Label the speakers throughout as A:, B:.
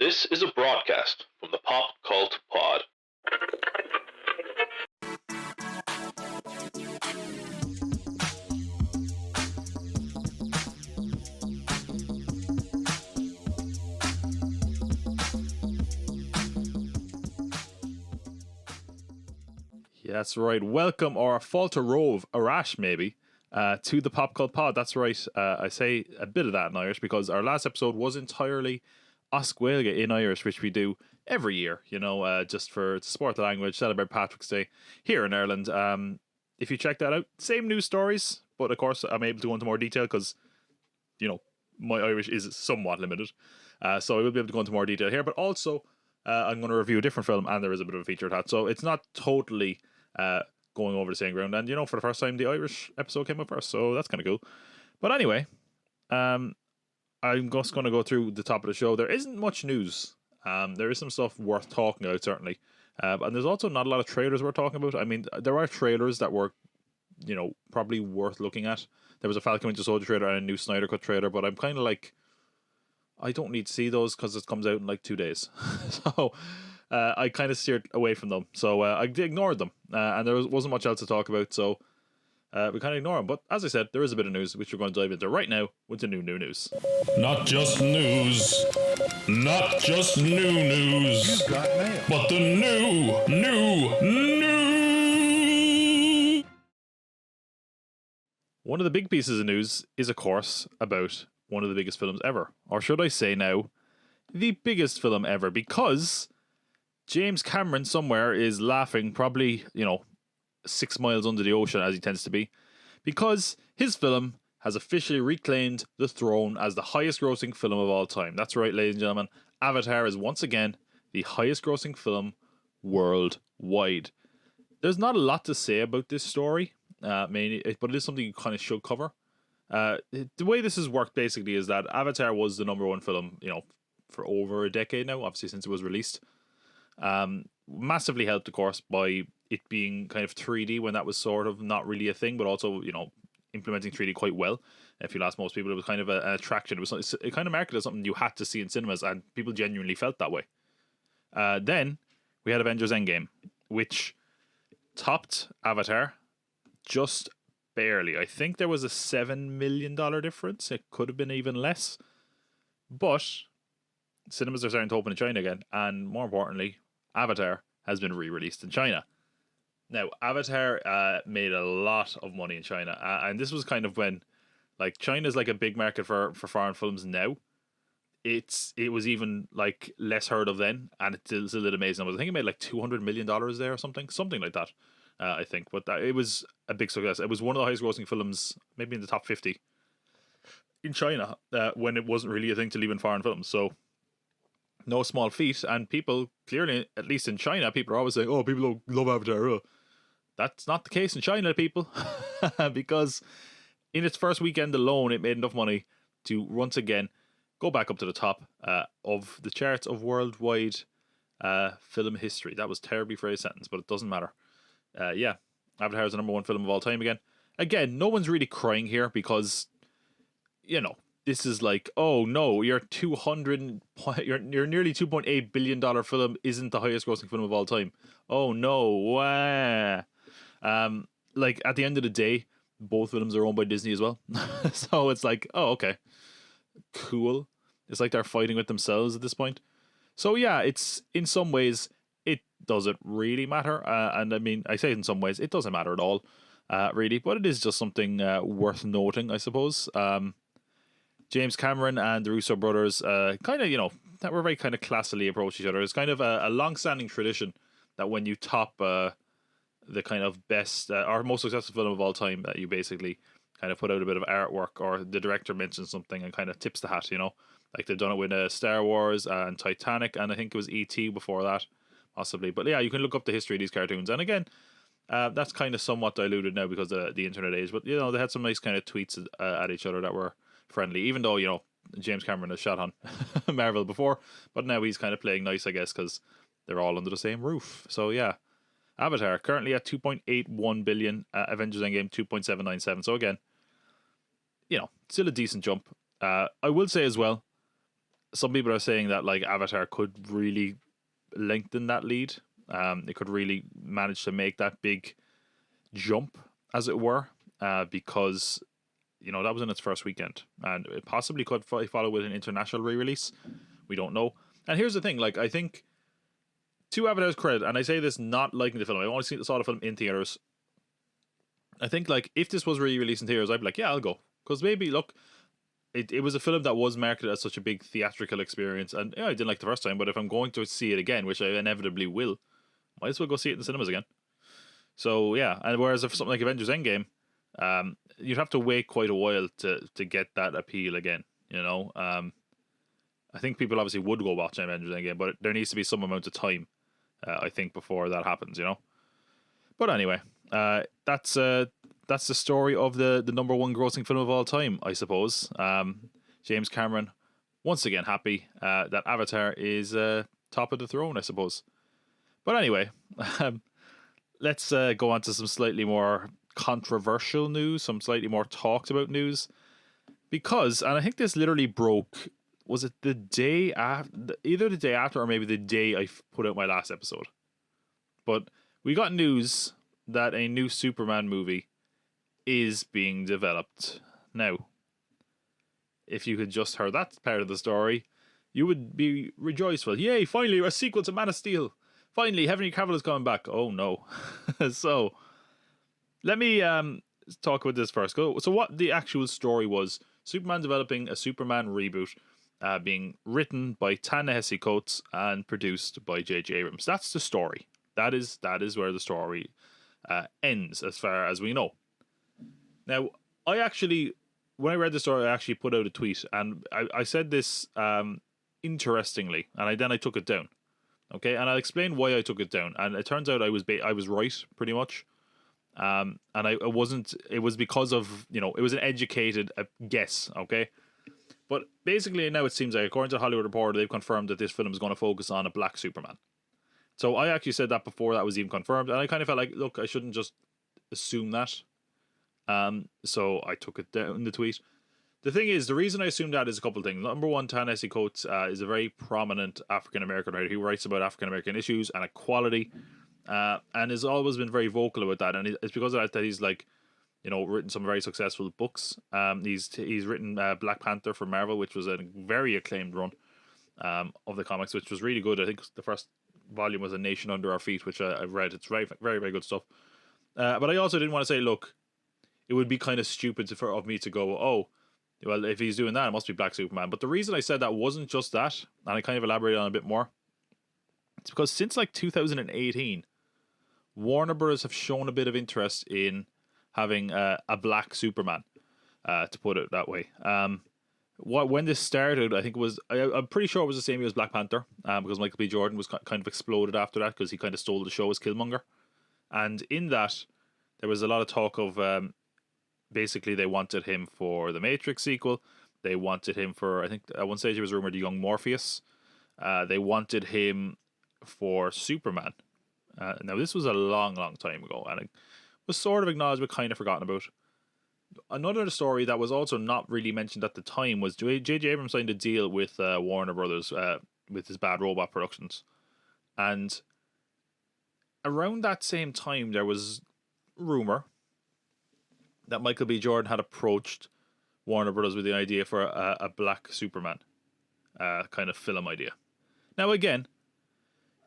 A: This is a broadcast from the Pop Cult Pod.
B: Yeah, that's right. Welcome, or Falter Rove, Arash maybe, to the Pop Cult Pod. That's right. I say a bit of that in Irish because our last episode was entirely Oscuelga in Irish, which we do every year, just to support the language, celebrate Patrick's Day here in Ireland. If you check that out, same news stories, but of course I'm able to go into more detail because, my Irish is somewhat limited. So I will be able to go into more detail here, but also I'm going to review a different film, and there is a bit of a feature hat, so it's not totally going over the same ground. And for the first time, the Irish episode came up first, so that's kind of cool. But anyway, I'm just going to go through the top of the show. There isn't much news. There is some stuff worth talking about, certainly. And there's also not a lot of trailers we're talking about. I mean, there are trailers that were, probably worth looking at. There was a Falcon Winter Soldier trailer and a new Snyder Cut trailer, but I'm kind of like, I don't need to see those because it comes out in like 2 days. So I kind of steered away from them. So I ignored them. And there wasn't much else to talk about. So we kind of ignore them. But as I said, there is a bit of news, which we're going to dive into right now with the new news.
C: Not just news. Not just new news.
D: You've got mail.
C: But the new.
B: One of the big pieces of news is, of course, about one of the biggest films ever. Or should I say now, the biggest film ever. Because James Cameron somewhere is laughing, probably, 6 miles under the ocean, as he tends to be. Because his film has officially reclaimed the throne as the highest grossing film of all time. That's right, ladies and gentlemen. Avatar is once again the highest grossing film worldwide. There's not a lot to say about this story, mainly, but it is something you kind of should cover. The way this has worked basically is that Avatar was the number one film, for over a decade now, obviously since it was released. Massively helped, of course, by it being kind of 3D when that was sort of not really a thing, but also, implementing 3D quite well. If you ask most people, it was kind of an attraction. It kind of marketed as something you had to see in cinemas, and people genuinely felt that way. Then we had Avengers Endgame, which topped Avatar just barely. I think there was a $7 million difference. It could have been even less. But cinemas are starting to open in China again, and more importantly, Avatar has been re-released in China. Now, Avatar made a lot of money in China, and this was kind of when, China's like a big market for foreign films now. It was even like less heard of then, and it still did amazing numbers. I think it made like $200 million there or something like that. I think, but it was a big success. It was one of the highest grossing films, maybe in the top 50 in China, when it wasn't really a thing to leave in foreign films. So no small feat, and people clearly, at least in China, people are always saying, "Oh, people don't love Avatar." Oh. That's not the case in China, people, because in its first weekend alone, it made enough money to once again go back up to the top of the charts of worldwide film history. That was terribly phrased sentence, but it doesn't matter. Avatar is the number one film of all time again. Again, no one's really crying here because, this is like, oh no, your nearly $2.8 billion film isn't the highest grossing film of all time. Oh no, wah. At the end of the day, both films are owned by Disney as well. So it's like, oh, okay, cool. It's like they're fighting with themselves at this point. So yeah, it's in some ways, it doesn't really matter. And I mean, I say in some ways, it doesn't matter at all, really. But it is just something worth noting, I suppose. James Cameron and the Russo brothers kind of, that were very kind of classily approach each other. It's kind of a long-standing tradition that when you top the kind of best or most successful film of all time, that you basically kind of put out a bit of artwork, or the director mentions something and kind of tips the hat, Like they've done it with Star Wars and Titanic, and I think it was E.T. before that, possibly. But yeah, you can look up the history of these cartoons. And again, that's kind of somewhat diluted now because of the internet age. But, they had some nice kind of tweets at each other that were friendly, even though, James Cameron has shot on Marvel before. But now he's kind of playing nice, I guess, because they're all under the same roof. So yeah, Avatar currently at 2.81 billion, Avengers Endgame 2.797. So again, still a decent jump. I will say as well, some people are saying that like Avatar could really lengthen that lead. It could really manage to make that big jump, as it were, because that was in its first weekend, and it possibly could follow with an international re-release. We don't know. And here's the thing: like, I think, to Avatar's credit, and I say this not liking the film, I only saw the film in theaters. I think like if this was re-released in theaters, I'd be like, yeah, I'll go, because maybe look, it was a film that was marketed as such a big theatrical experience, and I didn't like the first time, but if I'm going to see it again, which I inevitably will, might as well go see it in the cinemas again. So yeah, and whereas if something like Avengers Endgame, you'd have to wait quite a while to get that appeal again. I think people obviously would go watch Avengers Endgame, but there needs to be some amount of time, I think, before that happens. But anyway, that's the story of the number one grossing film of all time, I suppose. James Cameron, once again happy that Avatar is top of the throne, I suppose. But anyway, let's go on to some slightly more controversial news, some slightly more talked about news. Because, and I think this literally broke, was it the day after, either the day after or maybe the day I put out my last episode. But we got news that a new Superman movie is being developed now. If you had just heard that part of the story, you would be rejoiceful. Yay, finally, a sequel to Man of Steel. Finally, Henry Cavill is coming back. Oh no. So, let me talk about this first. So what the actual story was, Superman developing a Superman reboot, being written by Ta-Nehisi Coates and produced by J.J. Abrams. That's the story. That is where the story ends, as far as we know. Now, when I read the story, I actually put out a tweet, and I said this interestingly, and then I took it down. Okay, and I'll explain why I took it down. And it turns out I was right, pretty much. And it wasn't. It was because of it was an educated guess. Okay, but basically now it seems like, according to Hollywood Reporter, they've confirmed that this film is going to focus on a black Superman. So I actually said that before that was even confirmed, and I kind of felt like, look, I shouldn't just assume that. So I took it down in the tweet. The thing is, the reason I assumed that is a couple of things. Number one, Ta-Nehisi Coates is a very prominent African-American writer who writes about African-American issues and equality, and has always been very vocal about that. And it's because of that he's written some very successful books. He's written Black Panther for Marvel, which was a very acclaimed run of the comics, which was really good. I think the first volume was A Nation Under Our Feet, which I've read. It's very, very, very good stuff. But I also didn't want to say, look, it would be kind of stupid of me to go, oh, well, if he's doing that, it must be Black Superman. But the reason I said that wasn't just that, and I kind of elaborated on it a bit more. It's because since 2018, Warner Bros. Have shown a bit of interest in having a black Superman, to put it that way. When this started, I think it was, I'm pretty sure it was the same year as Black Panther, because Michael B. Jordan was kind of exploded after that, because he kind of stole the show as Killmonger. And in that, there was a lot of talk of, basically they wanted him for the Matrix sequel. They wanted him for, I think at one stage it was rumored, young Morpheus. They wanted him for Superman. Now this was a long, long time ago, and it was sort of acknowledged but kind of forgotten about. Another story that was also not really mentioned at the time was J.J. Abrams signed a deal with Warner Brothers with his Bad Robot Productions. And around that same time, there was rumor that Michael B. Jordan had approached Warner Brothers with the idea for a black Superman kind of film idea. Now, again,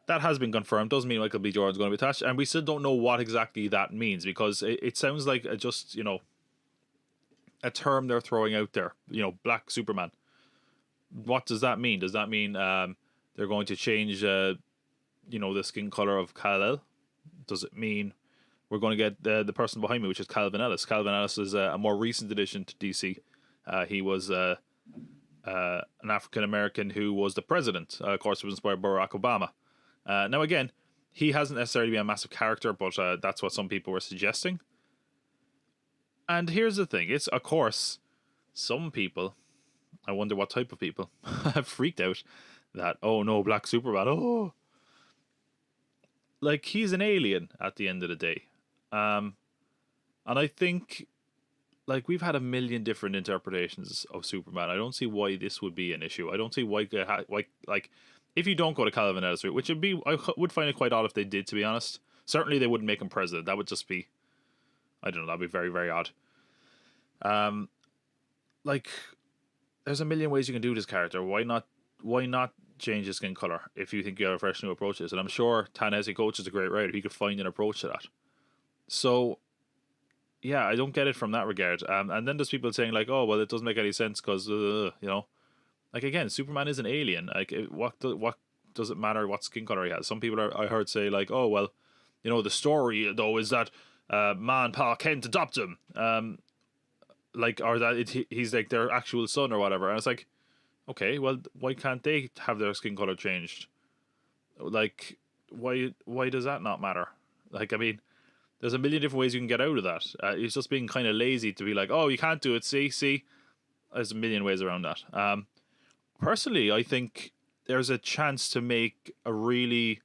B: that has been confirmed. Doesn't mean Michael B. Jordan's going to be attached, and we still don't know what exactly that means, because it sounds like just a term they're throwing out there. Black Superman. What does that mean? Does that mean they're going to change the skin color of Kal-El? Does it mean we're going to get the person behind me, which is Calvin Ellis? Calvin Ellis is a more recent addition to DC. He was an African American who was the president. Of course, it was inspired by Barack Obama. Now, again, he hasn't necessarily been a massive character, but that's what some people were suggesting. And here's the thing. It's, of course, some people, I wonder what type of people, have freaked out that, oh no, Black Superman, oh. Like, he's an alien at the end of the day. And I think, like we've had a million different interpretations of Superman. I don't see why this would be an issue. I don't see why like if you don't go to Calvin Ellis route, which would be I would find it quite odd if they did, to be honest. Certainly they wouldn't make him president. That would just be, I don't know, that'd be very, very odd. Like there's a million ways you can do this character. Why not change his skin color if you think you have a fresh new approach to this? And I'm sure Ta-Nehisi Coates is a great writer. He could find an approach to that. So yeah, I don't get it from that regard. And then there's people saying like, oh, well, it doesn't make any sense because, you know, like again, Superman is an alien. Like, what does it matter what skin color he has? Some people I heard say like, oh, well, you know, the story though is that Ma and Pa can't adopt him, like, or that he's like their actual son or whatever. And it's like, okay, well, why can't they have their skin color changed? Like, why does that not matter? Like, I mean, there's a million different ways you can get out of that. It's just being kind of lazy to be like, oh, you can't do it. See, there's a million ways around that. Personally, I think there's a chance to make a really.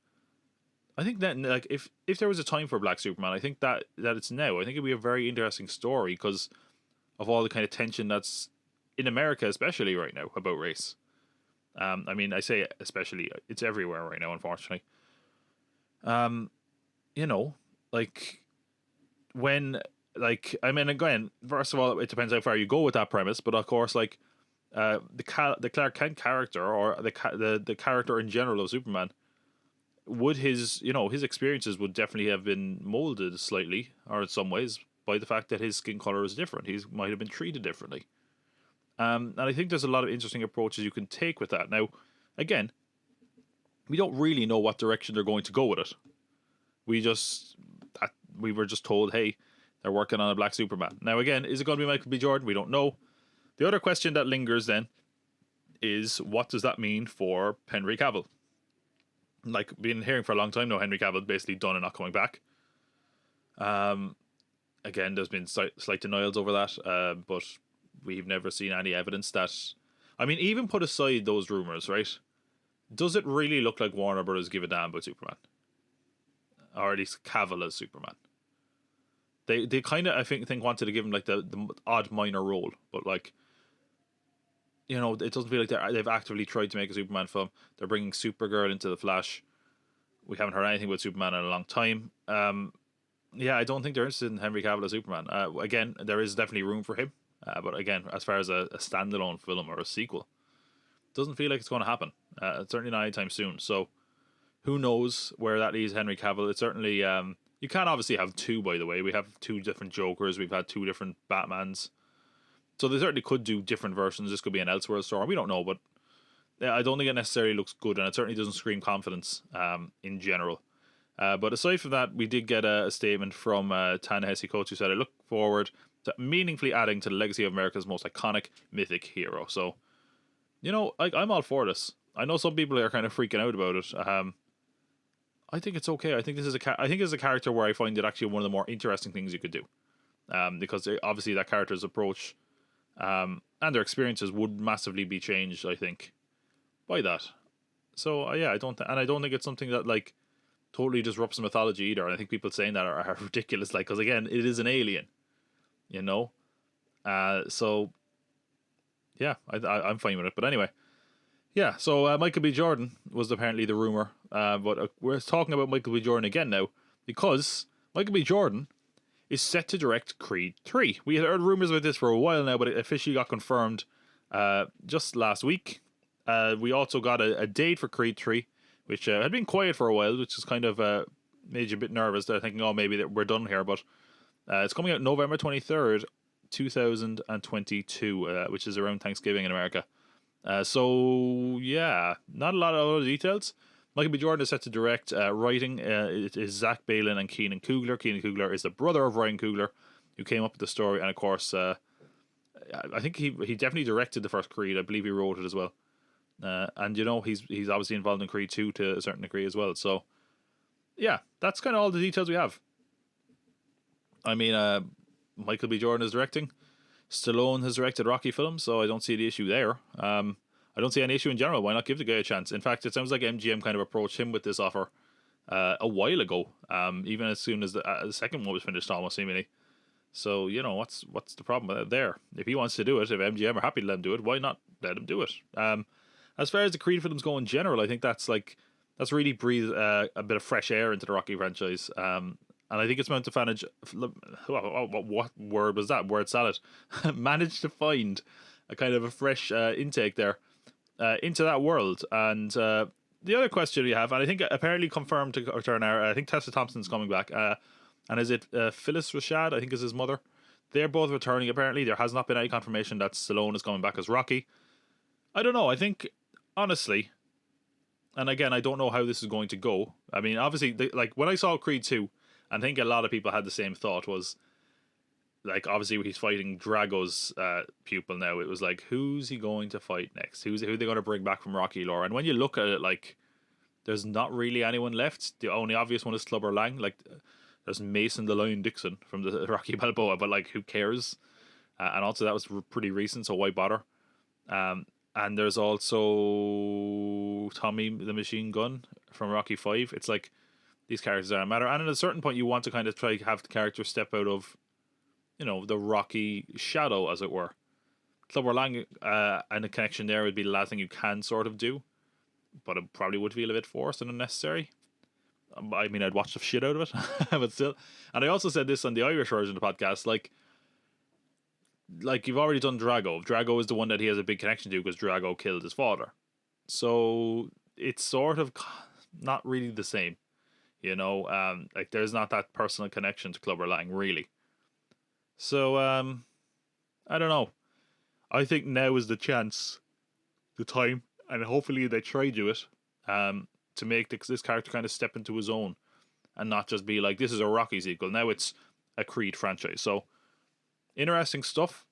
B: I think that like if there was a time for Black Superman, I think that it's now. I think it'd be a very interesting story because of all the kind of tension that's in America, especially right now, about race. I mean, I say especially, it's everywhere right now, unfortunately. You know, like when, like, I mean, again, first of all, it depends how far you go with that premise, but of course, like, the Clark Kent character or the character in general of Superman, would his experiences would definitely have been molded slightly, or in some ways, by the fact that his skin color is different. He might have been treated differently. And I think there's a lot of interesting approaches you can take with that. Now, again, we don't really know what direction they're going to go with it. We were just told, hey, they're working on a Black Superman. Now, again, is it going to be Michael B. Jordan? We don't know. The other question that lingers then is, what does that mean for Henry Cavill? Like, been hearing for a long time now, Henry Cavill basically done and not coming back. Again, there's been slight denials over that, but we've never seen any evidence that. I mean, even put aside those rumors, right? Does it really look like Warner Brothers give a damn about Superman, or at least Cavill as Superman? They kind of I think wanted to give him like the odd minor role, but like, you know, it doesn't feel like they've actively tried to make a Superman film. They're bringing Supergirl into the Flash. We haven't heard anything about Superman in a long time. Yeah, I don't think they're interested in Henry Cavill as Superman. Again, there is definitely room for him. But again, as far as a standalone film or a sequel, doesn't feel like it's going to happen. Certainly not anytime soon. So who knows where that leaves Henry Cavill. It's certainly... you can't obviously have two, by the way. We have two different Jokers. We've had two different Batmans. So they certainly could do different versions. This could be an Elseworld story. We don't know, but I don't think it necessarily looks good, and it certainly doesn't scream confidence in general. But aside from that, we did get a statement from Ta-Nehisi Coates, who said, I look forward to meaningfully adding to the legacy of America's most iconic mythic hero. So, you know, I'm all for this. I know some people are kind of freaking out about it. I think it's okay. I think this is a character where I find it actually one of the more interesting things you could do. Because obviously that character's approach and their experiences would massively be changed, I think, by that. So yeah, I don't think it's something that like totally disrupts the mythology either. And I think people saying that are ridiculous, like, because again, it is an alien, you know. So yeah, I'm fine with it. But anyway, yeah. So Michael B. Jordan was apparently the rumor, but we're talking about Michael B. Jordan again now because Michael B. Jordan is set to direct Creed 3. We had heard rumors about this for a while now, but it officially got confirmed just last week. We also got a date for Creed 3, which had been quiet for a while, which is kind of made you a bit nervous. They're thinking, oh, maybe we're done here, but it's coming out November 23rd, 2022, which is around Thanksgiving in America. So, yeah, not a lot of other details. Michael B. Jordan is set to direct. Writing it is Zach Balin and Keenan Coogler. Keenan Coogler is the brother of Ryan Coogler, who came up with the story, and of course, I think he definitely directed the first Creed. I believe he wrote it as well. And you know, he's obviously involved in Creed 2 to a certain degree as well. So, yeah, that's kind of all the details we have. I mean, Michael B. Jordan is directing. Stallone has directed Rocky films, so I don't see the issue there. I don't see any issue in general. Why not give the guy a chance? In fact, it sounds like MGM kind of approached him with this offer a while ago, even as soon as the second one was finished, almost seemingly. So, what's the problem there? If he wants to do it, if MGM are happy to let him do it, why not let him do it? As far as the Creed films go in general, I think that's really breathed a bit of fresh air into the Rocky franchise. And I think it's meant to what word was that? Word salad. Managed to find a kind of a fresh intake there into that world. And the other question we have, and I think apparently confirmed to return, I think Tessa Thompson's coming back. And is it Phyllis Rashad, I think is his mother? They're both returning apparently. There has not been any confirmation that Stallone is coming back as Rocky. I don't know. I think, honestly, and again, I don't know how this is going to go. I mean, obviously, when I saw Creed 2, I think a lot of people had the same thought, was like, obviously he's fighting Drago's pupil now. It was like, who's he going to fight next? Who are they going to bring back from Rocky lore? And when you look at it, like, there's not really anyone left. The only obvious one is Clubber Lang. Like, there's Mason the Lion Dixon from the Rocky Balboa, but like, who cares? And also that was pretty recent, so why bother? And there's also Tommy the Machine Gun from Rocky 5. It's like, these characters don't matter. And at a certain point, you want to kind of try to have the character step out of, the Rocky shadow, as it were. Clubber Lang and the connection there would be the last thing you can sort of do, but it probably would feel a bit forced and unnecessary. I mean, I'd watch the shit out of it, but still. And I also said this on the Irish version of the podcast, like you've already done Drago. Drago is the one that he has a big connection to because Drago killed his father. So it's sort of not really the same. Like there's not that personal connection to Clubber Lang, really. So, I don't know. I think now is the chance, the time, and hopefully they try to do it, to make this character kind of step into his own, and not just be like, this is a Rocky sequel. Now it's a Creed franchise. So, interesting stuff.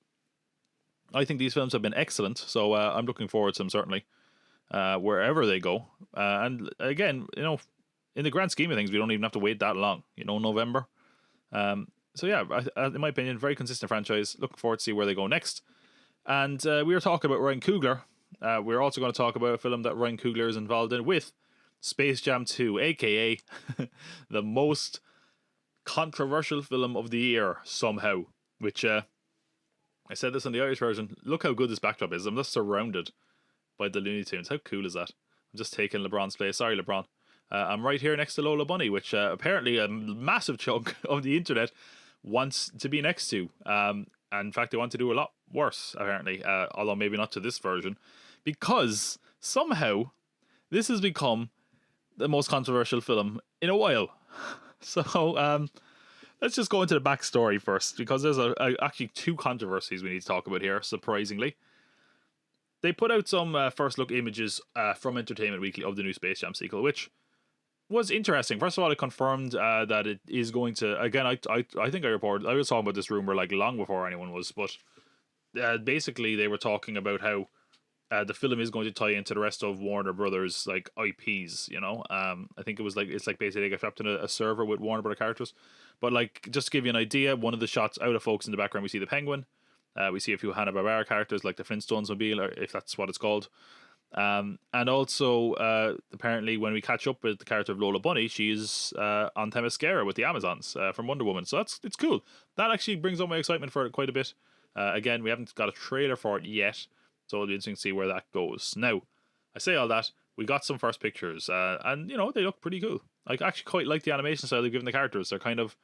B: I think these films have been excellent, so I'm looking forward to them, certainly, wherever they go. And again, in the grand scheme of things, we don't even have to wait that long. November. So yeah, in my opinion, very consistent franchise. Looking forward to see where they go next. And we were talking about Ryan Coogler. We're also going to talk about a film that Ryan Coogler is involved in with Space Jam 2, aka the most controversial film of the year somehow. Which I said this on the Irish version. Look how good this backdrop is. I'm just surrounded by the Looney Tunes. How cool is that? I'm just taking LeBron's place. Sorry, LeBron. I'm right here next to Lola Bunny, which apparently a massive chunk of the internet wants to be next to. And in fact, they want to do a lot worse, apparently, although maybe not to this version, because somehow this has become the most controversial film in a while. So let's just go into the backstory first, because there's actually two controversies we need to talk about here, surprisingly. They put out some first look images from Entertainment Weekly of the new Space Jam sequel, which was interesting. First of all, it confirmed that it is going to, again, I think I reported, I was talking about this rumor like long before anyone was, but basically they were talking about how the film is going to tie into the rest of Warner Brothers like IPs, I think it's like basically they get trapped in a server with Warner Brother characters. But like, just to give you an idea, one of the shots out of focus in the background, we see the Penguin. We see a few Hanna-Barbera characters like the Flintstones mobile, or if that's what it's called. And also, apparently, when we catch up with the character of Lola Bunny, she's on Themyscira with the Amazons from Wonder Woman. So it's cool. That actually brings up my excitement for it quite a bit. Again, we haven't got a trailer for it yet, so it'll be interesting to see where that goes. Now, I say all that, we got some first pictures, and they look pretty cool. I actually quite like the animation style they've given the characters. They're kind of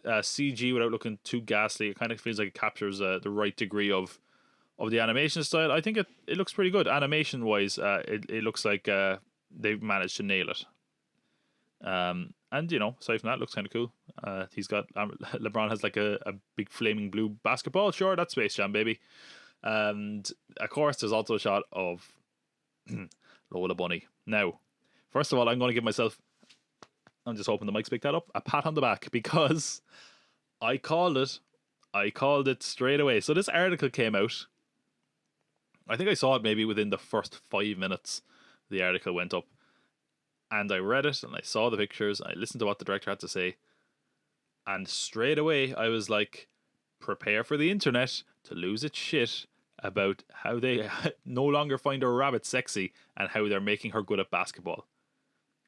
B: CG without looking too ghastly. It kind of feels like it captures the right degree of the animation style. I think it looks pretty good. Animation wise, it looks like they've managed to nail it. And aside from that, it looks kind of cool. He's got LeBron has like a big flaming blue basketball. Sure, that's Space Jam, baby. And of course, there's also a shot of Lola Bunny. Now, first of all, I'm going to give myself, I'm just hoping the mics pick that up, a pat on the back, because I called it. I called it straight away. So this article came out. I think I saw it maybe within the first 5 minutes the article went up. And I read it, and I saw the pictures, and I listened to what the director had to say. And straight away, I was like, prepare for the internet to lose its shit about how they no longer find a rabbit sexy and how they're making her good at basketball.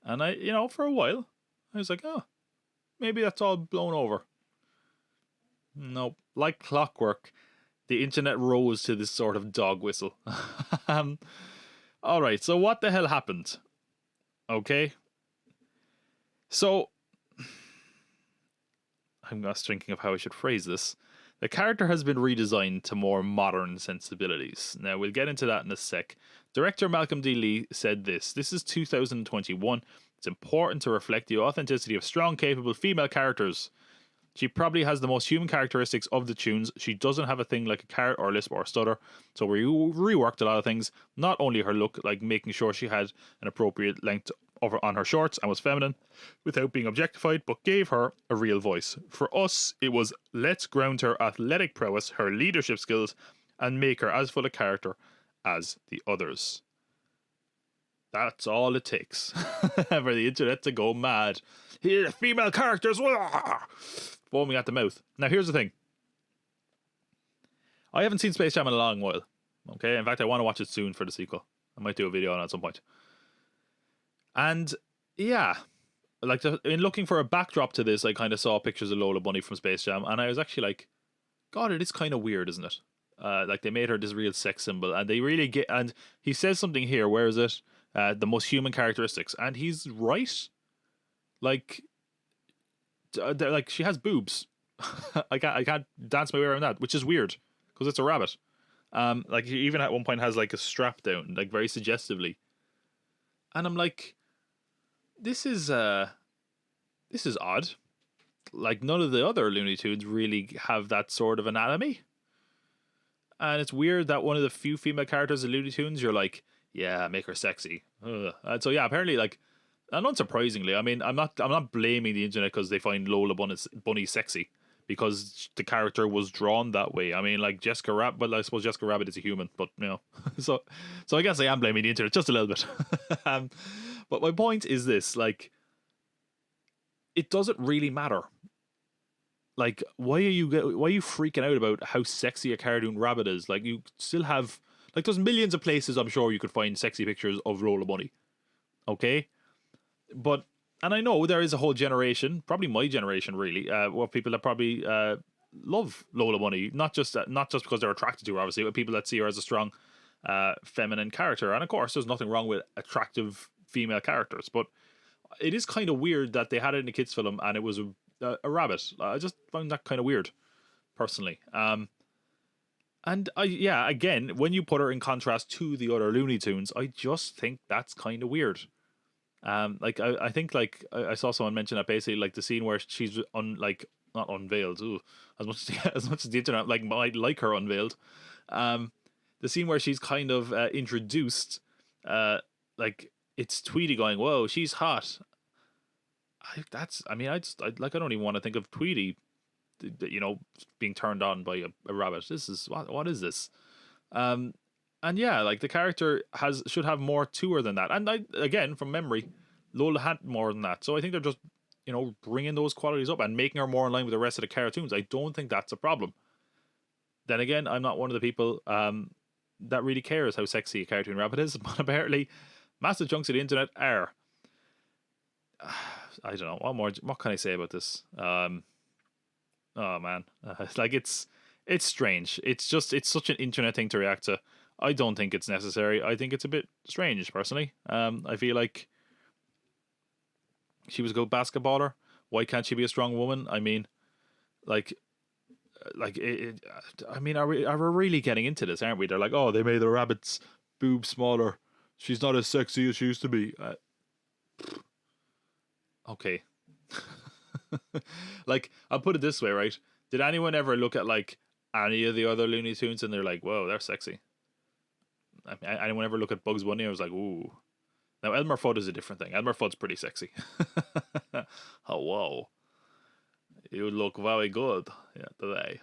B: And I, for a while, I was like, oh, maybe that's all blown over. Nope. Like clockwork, the internet rose to this sort of dog whistle. Alright, so what the hell happened? Okay. So, I'm just thinking of how I should phrase this. The character has been redesigned to more modern sensibilities. Now, we'll get into that in a sec. Director Malcolm D. Lee said this. This is 2021. It's important to reflect the authenticity of strong, capable female characters. She probably has the most human characteristics of the tunes. She doesn't have a thing like a carrot or a lisp or a stutter. So we reworked a lot of things. Not only her look, like making sure she had an appropriate length over on her shorts and was feminine without being objectified, but gave her a real voice. For us, it was let's ground her athletic prowess, her leadership skills, and make her as full a character as the others. That's all it takes for the internet to go mad. Here, female characters, foaming at the mouth. Now, here's the thing. I haven't seen Space Jam in a long while. Okay, in fact, I want to watch it soon for the sequel. I might do a video on it at some point. And yeah, like in looking for a backdrop to this, I kind of saw pictures of Lola Bunny from Space Jam, and I was actually like, God, it is kind of weird, isn't it? Like they made her this real sex symbol, and they really get. And he says something here. Where is it? The most human characteristics, and he's right. Like she has boobs. I can't dance my way around that, which is weird because it's a rabbit. Like he even at one point has like a strap down, like very suggestively, and I'm like, this is odd. Like none of the other Looney Tunes really have that sort of anatomy, and it's weird that one of the few female characters in Looney Tunes you're like, yeah, make her sexy. And so yeah, apparently like, and unsurprisingly, I mean, I'm not blaming the internet because they find Lola Bunny sexy, because the character was drawn that way. I mean, like Jessica Rabbit. Well, I suppose Jessica Rabbit is a human, but you know, so I guess I am blaming the internet just a little bit. But my point is this: like, it doesn't really matter. Like, why are you freaking out about how sexy a cartoon rabbit is? Like, you still have like there's millions of places I'm sure you could find sexy pictures of Lola Bunny. Okay, but. And I know there is a whole generation, probably my generation, really, of people that probably love Lola Bunny, not just because they're attracted to her, obviously, but people that see her as a strong feminine character. And of course, there's nothing wrong with attractive female characters, but it is kind of weird that they had it in a kids' film and it was a rabbit. I just found that kind of weird, personally. And again, when you put her in contrast to the other Looney Tunes, I just think that's kind of weird. Like I think like I saw someone mention that basically like the scene where she's not unveiled, as much as the internet might like her unveiled, the scene where she's kind of introduced, like it's Tweety going, "Whoa, she's hot." I don't even want to think of Tweety, you know, being turned on by a rabbit. This is what is this? And yeah, like the character should have more to her than that. And again, from memory, Lola had more than that. So I think they're just, you know, bringing those qualities up and making her more in line with the rest of the cartoons. I don't think that's a problem. Then again, I'm not one of the people that really cares how sexy a cartoon rabbit is, but apparently massive chunks of the internet are. I don't know. What can I say about this? Oh man, like it's strange. It's such an internet thing to react to. I don't think it's necessary. I think it's a bit strange, personally. I feel like she was a good basketballer. Why can't she be a strong woman? I mean, I mean, are we really getting into this, aren't we? They're like, oh, they made the rabbit's boob smaller. She's not as sexy as she used to be. Okay. Like, I'll put it this way, right? Did anyone ever look at, like, any of the other Looney Tunes and they're like, whoa, they're sexy? I mean, anyone ever look at Bugs Bunny? I was like, ooh. Now, Elmer Fudd is a different thing. Elmer Fudd's pretty sexy. Oh, whoa. You look very good today.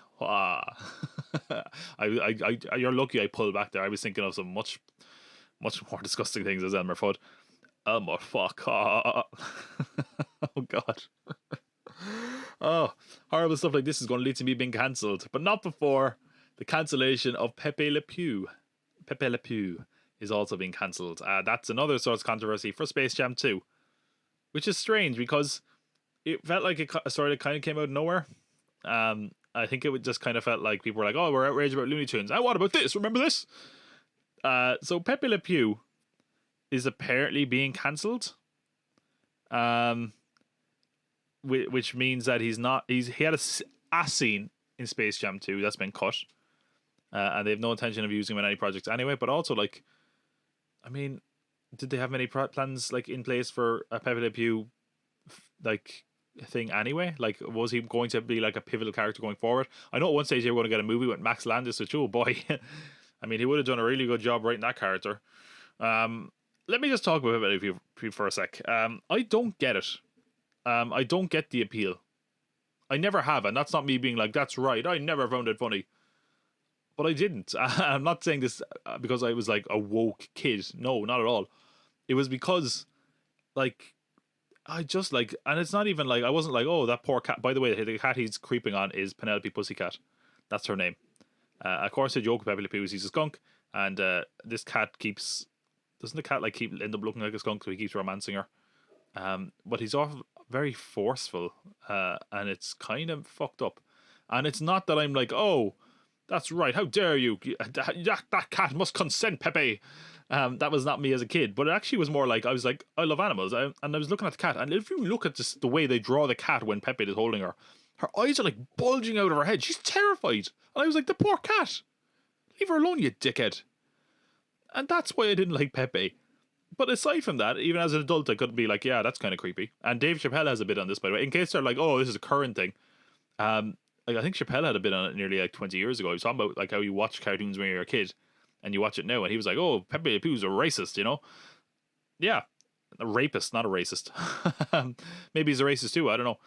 B: You're lucky I pulled back there. I was thinking of some much more disgusting things as Elmer Fudd. Elmer fuck. Oh, God. Oh, horrible stuff like this is going to lead to me being cancelled. But not before the cancellation of Pepe Le Pew. Pepe Le Pew is also being cancelled. That's another source of controversy for Space Jam 2. Which is strange because it felt like a story that kind of came out of nowhere. I think it would just kind of felt like people were like, oh, we're outraged about Looney Tunes. What about this? Remember this? So Pepe Le Pew is apparently being cancelled. Which means that he had a scene in Space Jam 2 that's been cut. And they have no intention of using him in any projects anyway. But also, like, I mean, did they have many plans like in place for a Pepe Le Pew like thing anyway? Like, was he going to be like a pivotal character going forward? I know at one stage they were going to get a movie with Max Landis, which, oh boy, I mean, he would have done a really good job writing that character. Let me just talk about Pepe Le Pew for a sec. I don't get it. I don't get the appeal. I never have, and that's not me being like, that's right, I never found it funny. But I didn't. I'm not saying this because I was like a woke kid. No, not at all. It was because, like, I just like, and it's not even like, I wasn't like, oh, that poor cat. By the way, the cat he's creeping on is Penelope Pussycat. That's her name. Of course, the joke with Pepe Le Pew is he's a skunk, and this cat doesn't the cat like end up looking like a skunk, so he keeps romancing her. But he's often very forceful, and it's kind of fucked up. And it's not that I'm like, oh, that's right, how dare you? That cat must consent, Pepe. That was not me as a kid, but it actually was more like, I was like, I love animals, and I was looking at the cat, and if you look at just the way they draw the cat when Pepe is holding her eyes are like bulging out of her head. She's terrified. And I was like, the poor cat. Leave her alone, you dickhead. And that's why I didn't like Pepe. But aside from that, even as an adult, I could be like, yeah, that's kind of creepy. And Dave Chappelle has a bit on this, by the way, in case they're like, oh, this is a current thing. Like, I think Chappelle had a bit on it nearly like 20 years ago. He was talking about like how you watch cartoons when you're a kid and you watch it now, and he was like, oh, Pepe Le Pew's a racist, you know? Yeah, a rapist, not a racist. Maybe he's a racist too, I don't know.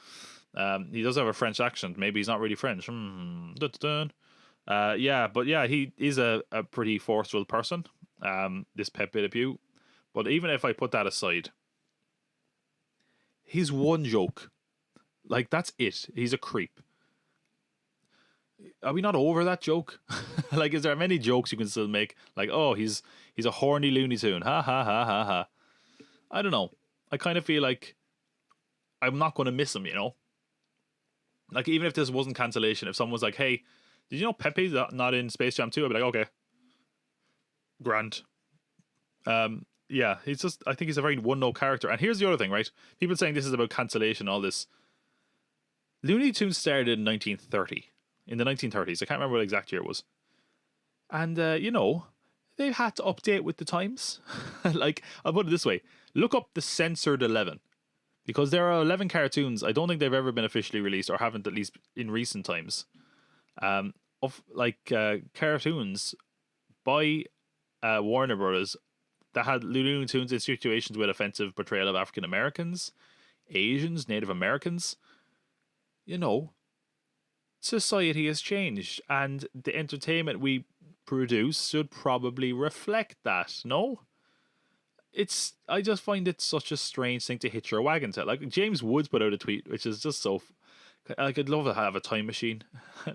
B: He does have a French accent. Maybe he's not really French. Yeah, but yeah, he is a pretty forceful person, this Pepe Le Pew. But even if I put that aside, he's one joke. Like, that's it. He's a creep. Are we not over that joke? Like, is there many jokes you can still make? Like, oh, he's a horny Looney Tune. Ha ha ha ha ha. I don't know. I kind of feel like I'm not going to miss him, you know? Like, even if this wasn't cancellation, if someone was like, hey, did you know Pepe's not in Space Jam 2? I'd be like, okay. Grand. Yeah, he's just, I think he's a very one-note character. And here's the other thing, right? People saying this is about cancellation, all this. Looney Tunes started in 1930. In the 1930s. I can't remember what exact year it was. And, you know, they had to update with the times. Like, I'll put it this way. Look up the censored 11. Because there are 11 cartoons, I don't think they've ever been officially released, or haven't, at least in recent times, of, like, cartoons by Warner Brothers that had Looney Tunes in situations with offensive portrayal of African Americans, Asians, Native Americans. You know, society has changed, and the entertainment we produce should probably reflect that, no? I just find it such a strange thing to hitch your wagon to. Like, James Woods put out a tweet, which is just so, like, I'd love to have a time machine.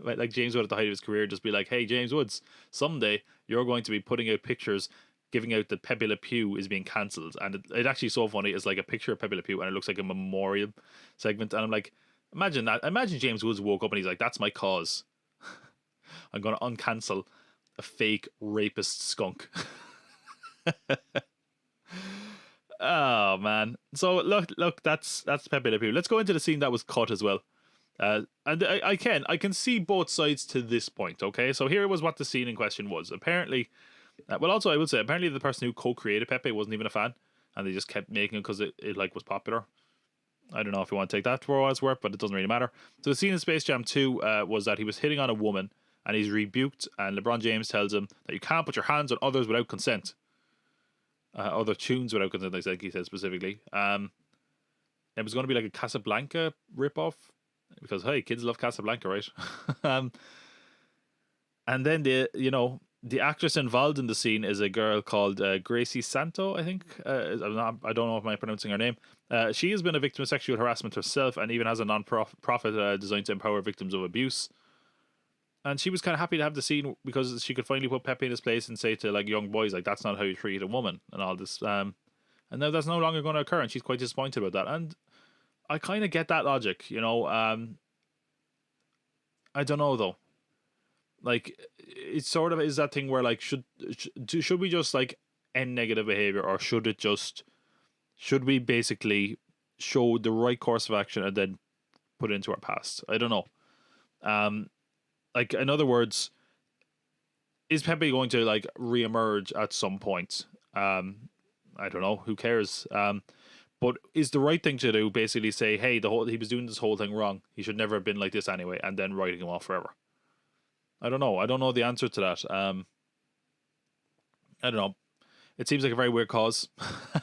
B: Like, James Wood at the height of his career, just be like, hey, James Woods, someday you're going to be putting out pictures giving out that Pepe Le Pew is being cancelled. And it actually so funny. It's like a picture of Pepe Le Pew, and it looks like a memorial segment, and I'm like, imagine that. Imagine James Woods woke up and he's like, that's my cause. I'm going to uncancel a fake rapist skunk. Oh, man. So, look, that's Pepe Le Pew. Let's go into the scene that was cut as well. And I can see both sides to this point, okay? So here was what the scene in question was. Apparently, well, also I will say, apparently the person who co-created Pepe wasn't even a fan, and they just kept making it because it like was popular. I don't know if you want to take that for what it's worth, but it doesn't really matter. So the scene in Space Jam 2 was that he was hitting on a woman, and he's rebuked, and LeBron James tells him that you can't put your hands on others without consent. Other tunes without consent, I think he said specifically. It was going to be like a Casablanca ripoff, because, hey, kids love Casablanca, right? And then the actress involved in the scene is a girl called Gracie Santo, I think. I don't know if I'm pronouncing her name. She has been a victim of sexual harassment herself, and even has a non-profit designed to empower victims of abuse. And she was kind of happy to have the scene because she could finally put Pepe in his place and say to like young boys, like, that's not how you treat a woman and all this. And now that's no longer going to occur, and she's quite disappointed about that. And I kind of get that logic, you know. I don't know though. Like, it sort of is that thing where like should we just like end negative behavior, or should we basically show the right course of action and then put it into our past? I don't know. Like, in other words, is Pepe going to like reemerge at some point? I don't know. Who cares? But is the right thing to do basically say, hey, he was doing this whole thing wrong. He should never have been like this anyway, and then writing him off forever? I don't know. I don't know the answer to that. I don't know. It seems like a very weird cause.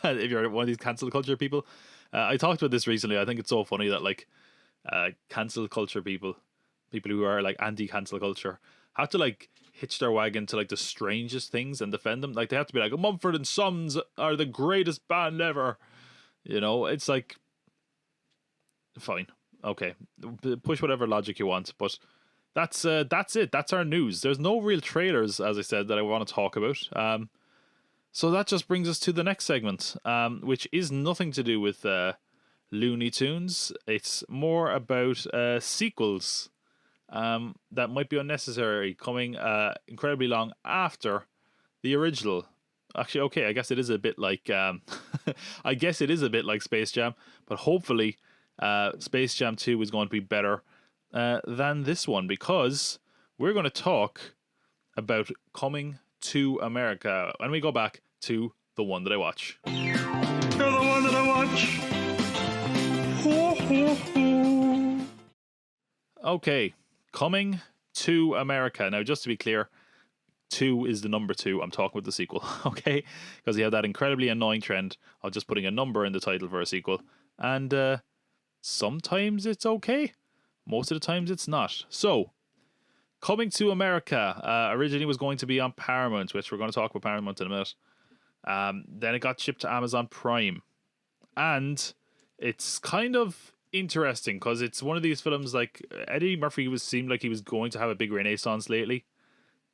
B: If you're one of these cancel culture people, I talked about this recently. I think it's so funny that like cancel culture people who are like anti-cancel culture, have to like hitch their wagon to like the strangest things and defend them. Like, they have to be like, Mumford and Sons are the greatest band ever. You know, it's like, fine, okay, push whatever logic you want, but that's it. That's our news. There's no real trailers, as I said, that I want to talk about. So that just brings us to the next segment, which is nothing to do with Looney Tunes. It's more about sequels that might be unnecessary, coming incredibly long after the original. Actually, okay, I guess it is a bit like I guess it is a bit like Space Jam, but hopefully Space Jam 2 is going to be better than this one, because we're going to talk about Coming to America, and we go back to the one that I watch.
C: You're the one that I watch. Ho, ho, ho.
B: Okay, Coming to America. Now, just to be clear, 2 is the number 2. I'm talking about the sequel, okay? Because you have that incredibly annoying trend of just putting a number in the title for a sequel, and sometimes it's okay, most of the times it's not. So, Coming to America originally was going to be on Paramount, which we're going to talk about Paramount in a minute. Then it got shipped to Amazon Prime, and it's kind of interesting because it's one of these films, like, Eddie Murphy seemed like he was going to have a big renaissance lately,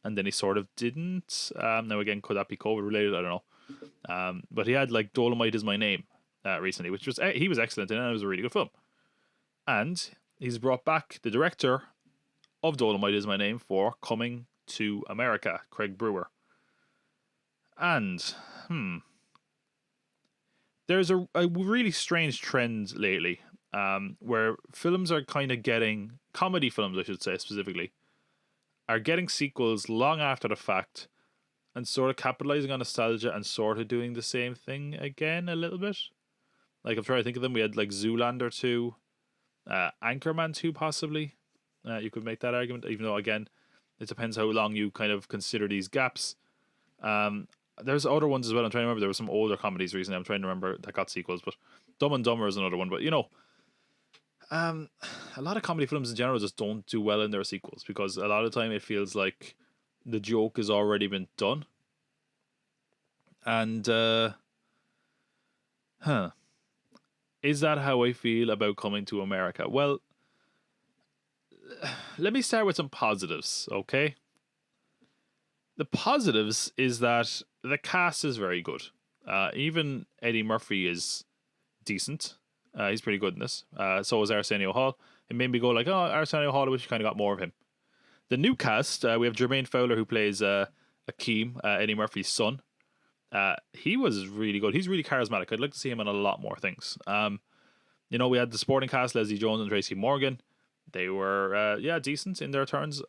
B: and then he sort of didn't. Now again, could that be COVID related? I don't know. But he had like Dolomite Is My Name recently, which was he was excellent in, and it was a really good film. And he's brought back the director of Dolomite Is My Name for Coming to America, Craig Brewer. And there's a really strange trend lately, where films are kind of getting, comedy films I should say specifically, are getting sequels long after the fact, and sort of capitalizing on nostalgia and sort of doing the same thing again a little bit. Like, I'm trying to think of them. We had like Zoolander 2, Anchorman 2 possibly. You could make that argument, even though again, it depends how long you kind of consider these gaps. There's other ones as well. I'm trying to remember. There were some older comedies recently. I'm trying to remember that got sequels, but Dumb and Dumber is another one. But you know, a lot of comedy films in general just don't do well in their sequels, because a lot of the time it feels like the joke has already been done. And is that how I feel about Coming to America? Well, let me start with some positives, okay? The positives is that the cast is very good. Even Eddie Murphy is decent. He's pretty good in this. So is Arsenio Hall. It made me go like, oh, Arsenio Hall, I wish you kind of got more of him. The new cast, we have Jermaine Fowler, who plays Akeem, Eddie Murphy's son. He was really good. He's really charismatic. I'd like to see him in a lot more things. You know, we had the supporting cast, Leslie Jones and Tracy Morgan. They were, decent in their turns.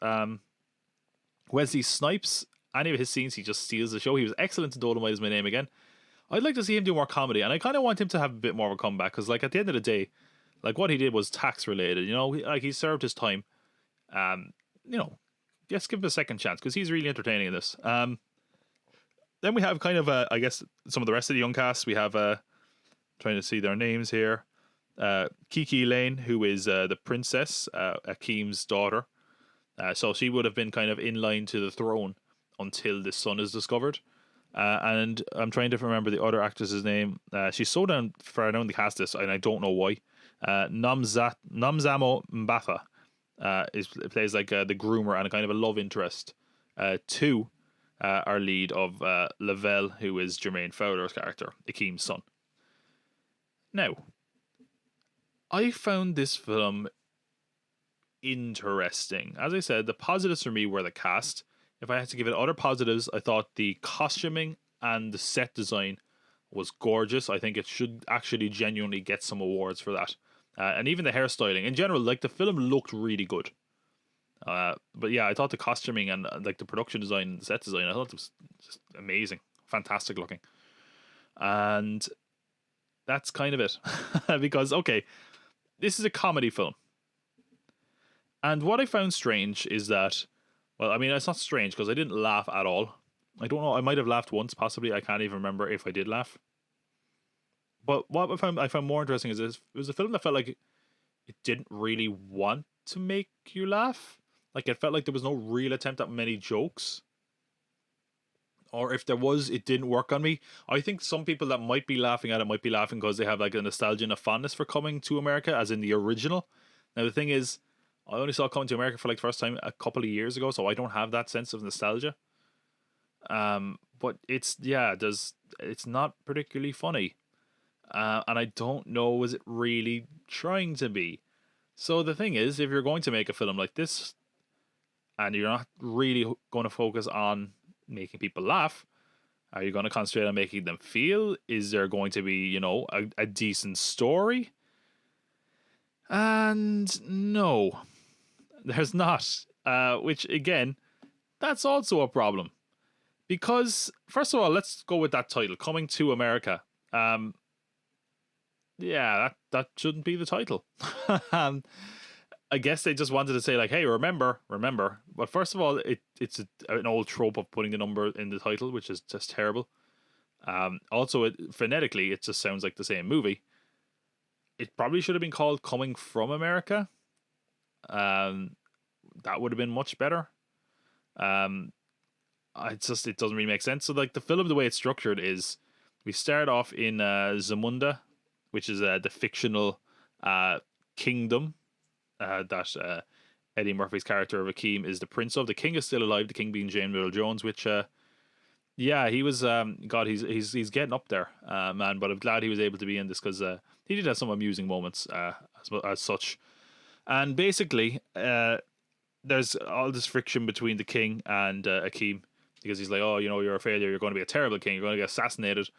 B: Wesley Snipes, any of his scenes, he just steals the show. He was excellent in Dolomite Is My Name again. I'd like to see him do more comedy, and I kind of want him to have a bit more of a comeback, because like at the end of the day, like what he did was tax related, you know, he served his time. You know, just give him a second chance, because he's really entertaining in this. Then we have kind of I guess some of the rest of the young cast. We have trying to see their names here. Kiki Lane, who is the princess, Akeem's daughter. So she would have been kind of in line to the throne until the son is discovered. And I'm trying to remember the other actress's name. She's so far down the cast list, and I don't know why. Namzamo Mbatha plays like the groomer and a kind of a love interest to our lead of Lavelle, who is Jermaine Fowler's character, Akeem's son. Now, I found this film interesting. As I said, the positives for me were the cast. If I had to give it other positives, I thought the costuming and the set design was gorgeous. I think it should actually genuinely get some awards for that. And even the hairstyling. In general, like, the film looked really good. But yeah, I thought the costuming and like the production design and the set design, I thought it was just amazing. Fantastic looking. And that's kind of it. Because, okay, this is a comedy film. And what I found strange is that, well, I mean, it's not strange because I didn't laugh at all. I don't know, I might have laughed once, possibly. I can't even remember if I did laugh. But what I found more interesting is this, it was a film that felt like it didn't really want to make you laugh. Like, it felt like there was no real attempt at many jokes. Or if there was, it didn't work on me. I think some people that might be laughing at it might be laughing because they have like a nostalgia and a fondness for Coming to America, as in the original. Now, the thing is, I only saw Coming to America for like the first time a couple of years ago, so I don't have that sense of nostalgia. But it's not particularly funny. And I don't know, was it really trying to be? So the thing is, if you're going to make a film like this, and you're not really going to focus on making people laugh, are you going to concentrate on making them feel? Is there going to be, a decent story? And no, there's not. Which, again, that's also a problem. Because, first of all, let's go with that title, Coming to America. Yeah, that shouldn't be the title. I guess they just wanted to say, like, hey, remember. But first of all, it's an old trope of putting the number in the title, which is just terrible. Also, phonetically, it just sounds like the same movie. It probably should have been called Coming from America. That would have been much better. It doesn't really make sense. So, like, the film, the way it's structured is, we start off in Zamunda, which is the fictional kingdom that Eddie Murphy's character of Akeem is the prince of. The king is still alive, the king being James Earl Jones, which he was he's getting up there, man, but I'm glad he was able to be in this because he did have some amusing moments as such. And basically there's all this friction between the king and Akeem, because he's like, oh, you're a failure, you're going to be a terrible king, you're going to get assassinated,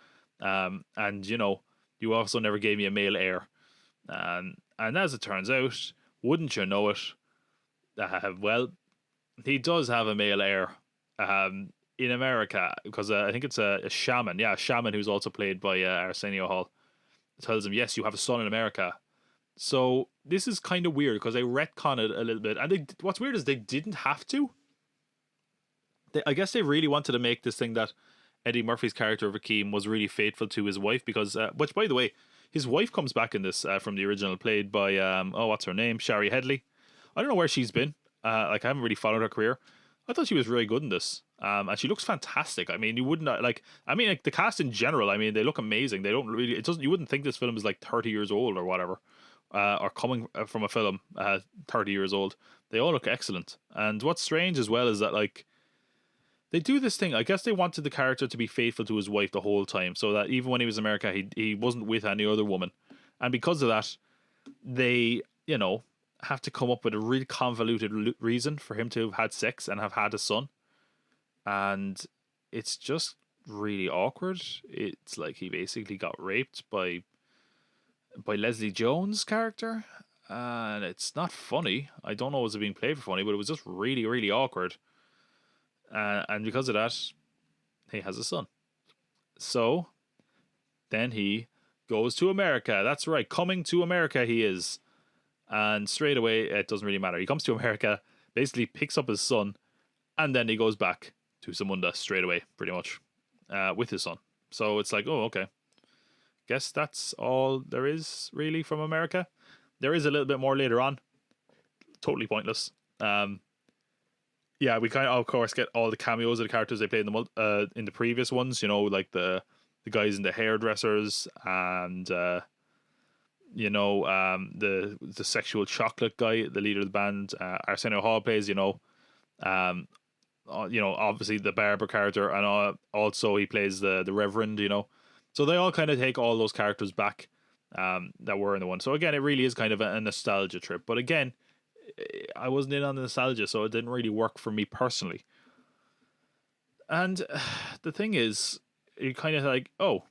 B: and you also never gave me a male heir. And as it turns out, wouldn't you know it, well, he does have a male heir in America, because I think it's a shaman. Yeah, a shaman who's also played by Arsenio Hall. Tells him, yes, you have a son in America. So this is kind of weird because they retcon it a little bit. And what's weird is they didn't have to. I guess they really wanted to make this thing that Eddie Murphy's character of Akeem was really faithful to his wife, because, which, by the way, his wife comes back in this from the original, played by, what's her name? Shari Headley. I don't know where she's been. I haven't really followed her career. I thought she was really good in this. And she looks fantastic. I mean, you wouldn't, the cast in general, I mean, they look amazing. They don't really, you wouldn't think this film is like 30 years old or whatever, or coming from a film 30 years old. They all look excellent. And what's strange as well is that, like, they do this thing. I guess they wanted the character to be faithful to his wife the whole time, so that even when he was in America, he wasn't with any other woman. And because of that, they, have to come up with a really convoluted reason for him to have had sex and have had a son. And it's just really awkward. It's like he basically got raped by Leslie Jones' character. And it's not funny. I don't know if it was being played for funny, but it was just really, really awkward. And because of that, he has a son. So then he goes to America. That's right, Coming to America he is. And straight away, it doesn't really matter. He comes to America, basically picks up his son, and then he goes back to Zamunda straight away, pretty much, with his son. So it's like, oh, okay. Guess that's all there is, really, from America. There is a little bit more later on. Totally pointless. Yeah, we kind of course, get all the cameos of the characters they played in the previous ones, like the guys in the hairdressers, and the sexual chocolate guy, the leader of the band, Arsenio Hall plays, obviously the barber character, and also he plays the Reverend, So they all kind of take all those characters back that were in the one. So again, it really is kind of a nostalgia trip. But again, I wasn't in on the nostalgia, so it didn't really work for me personally. And the thing is, you kind of like, oh,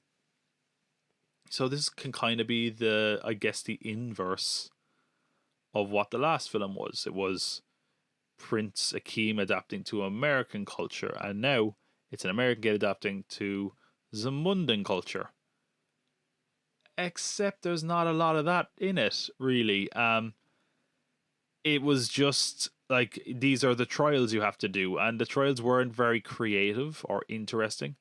B: so this can kind of be the, I guess, the inverse of what the last film was. It was Prince Akeem adapting to American culture, and now it's an American kid adapting to Zamundan culture. Except there's not a lot of that in it, really. It was just like, these are the trials you have to do, and the trials weren't very creative or interesting.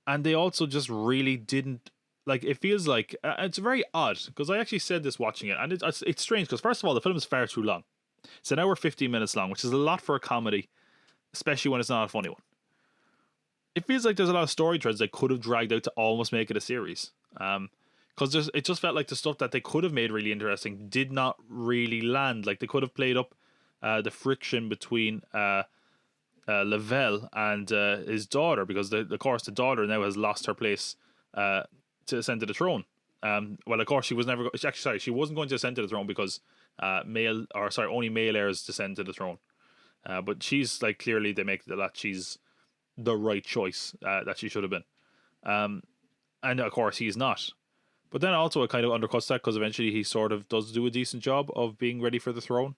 B: And they also just really didn't, like, it feels like, it's very odd, because I actually said this watching it, and it's strange, because first of all, the film is far too long. It's an hour 15 minutes long, which is a lot for a comedy, especially when it's not a funny one. It feels like there's a lot of story threads they could have dragged out to almost make it a series. Because it just felt like the stuff that they could have made really interesting did not really land. Like, they could have played up the friction between Lavelle and his daughter, because of course the daughter now has lost her place to ascend to the throne. Well, of course, she was never. Actually, sorry, she wasn't going to ascend to the throne because only male heirs descend to the throne. But she's like, clearly they make that she's the right choice that she should have been. And of course he's not. But then also it kind of undercuts that, because eventually he sort of does do a decent job of being ready for the throne.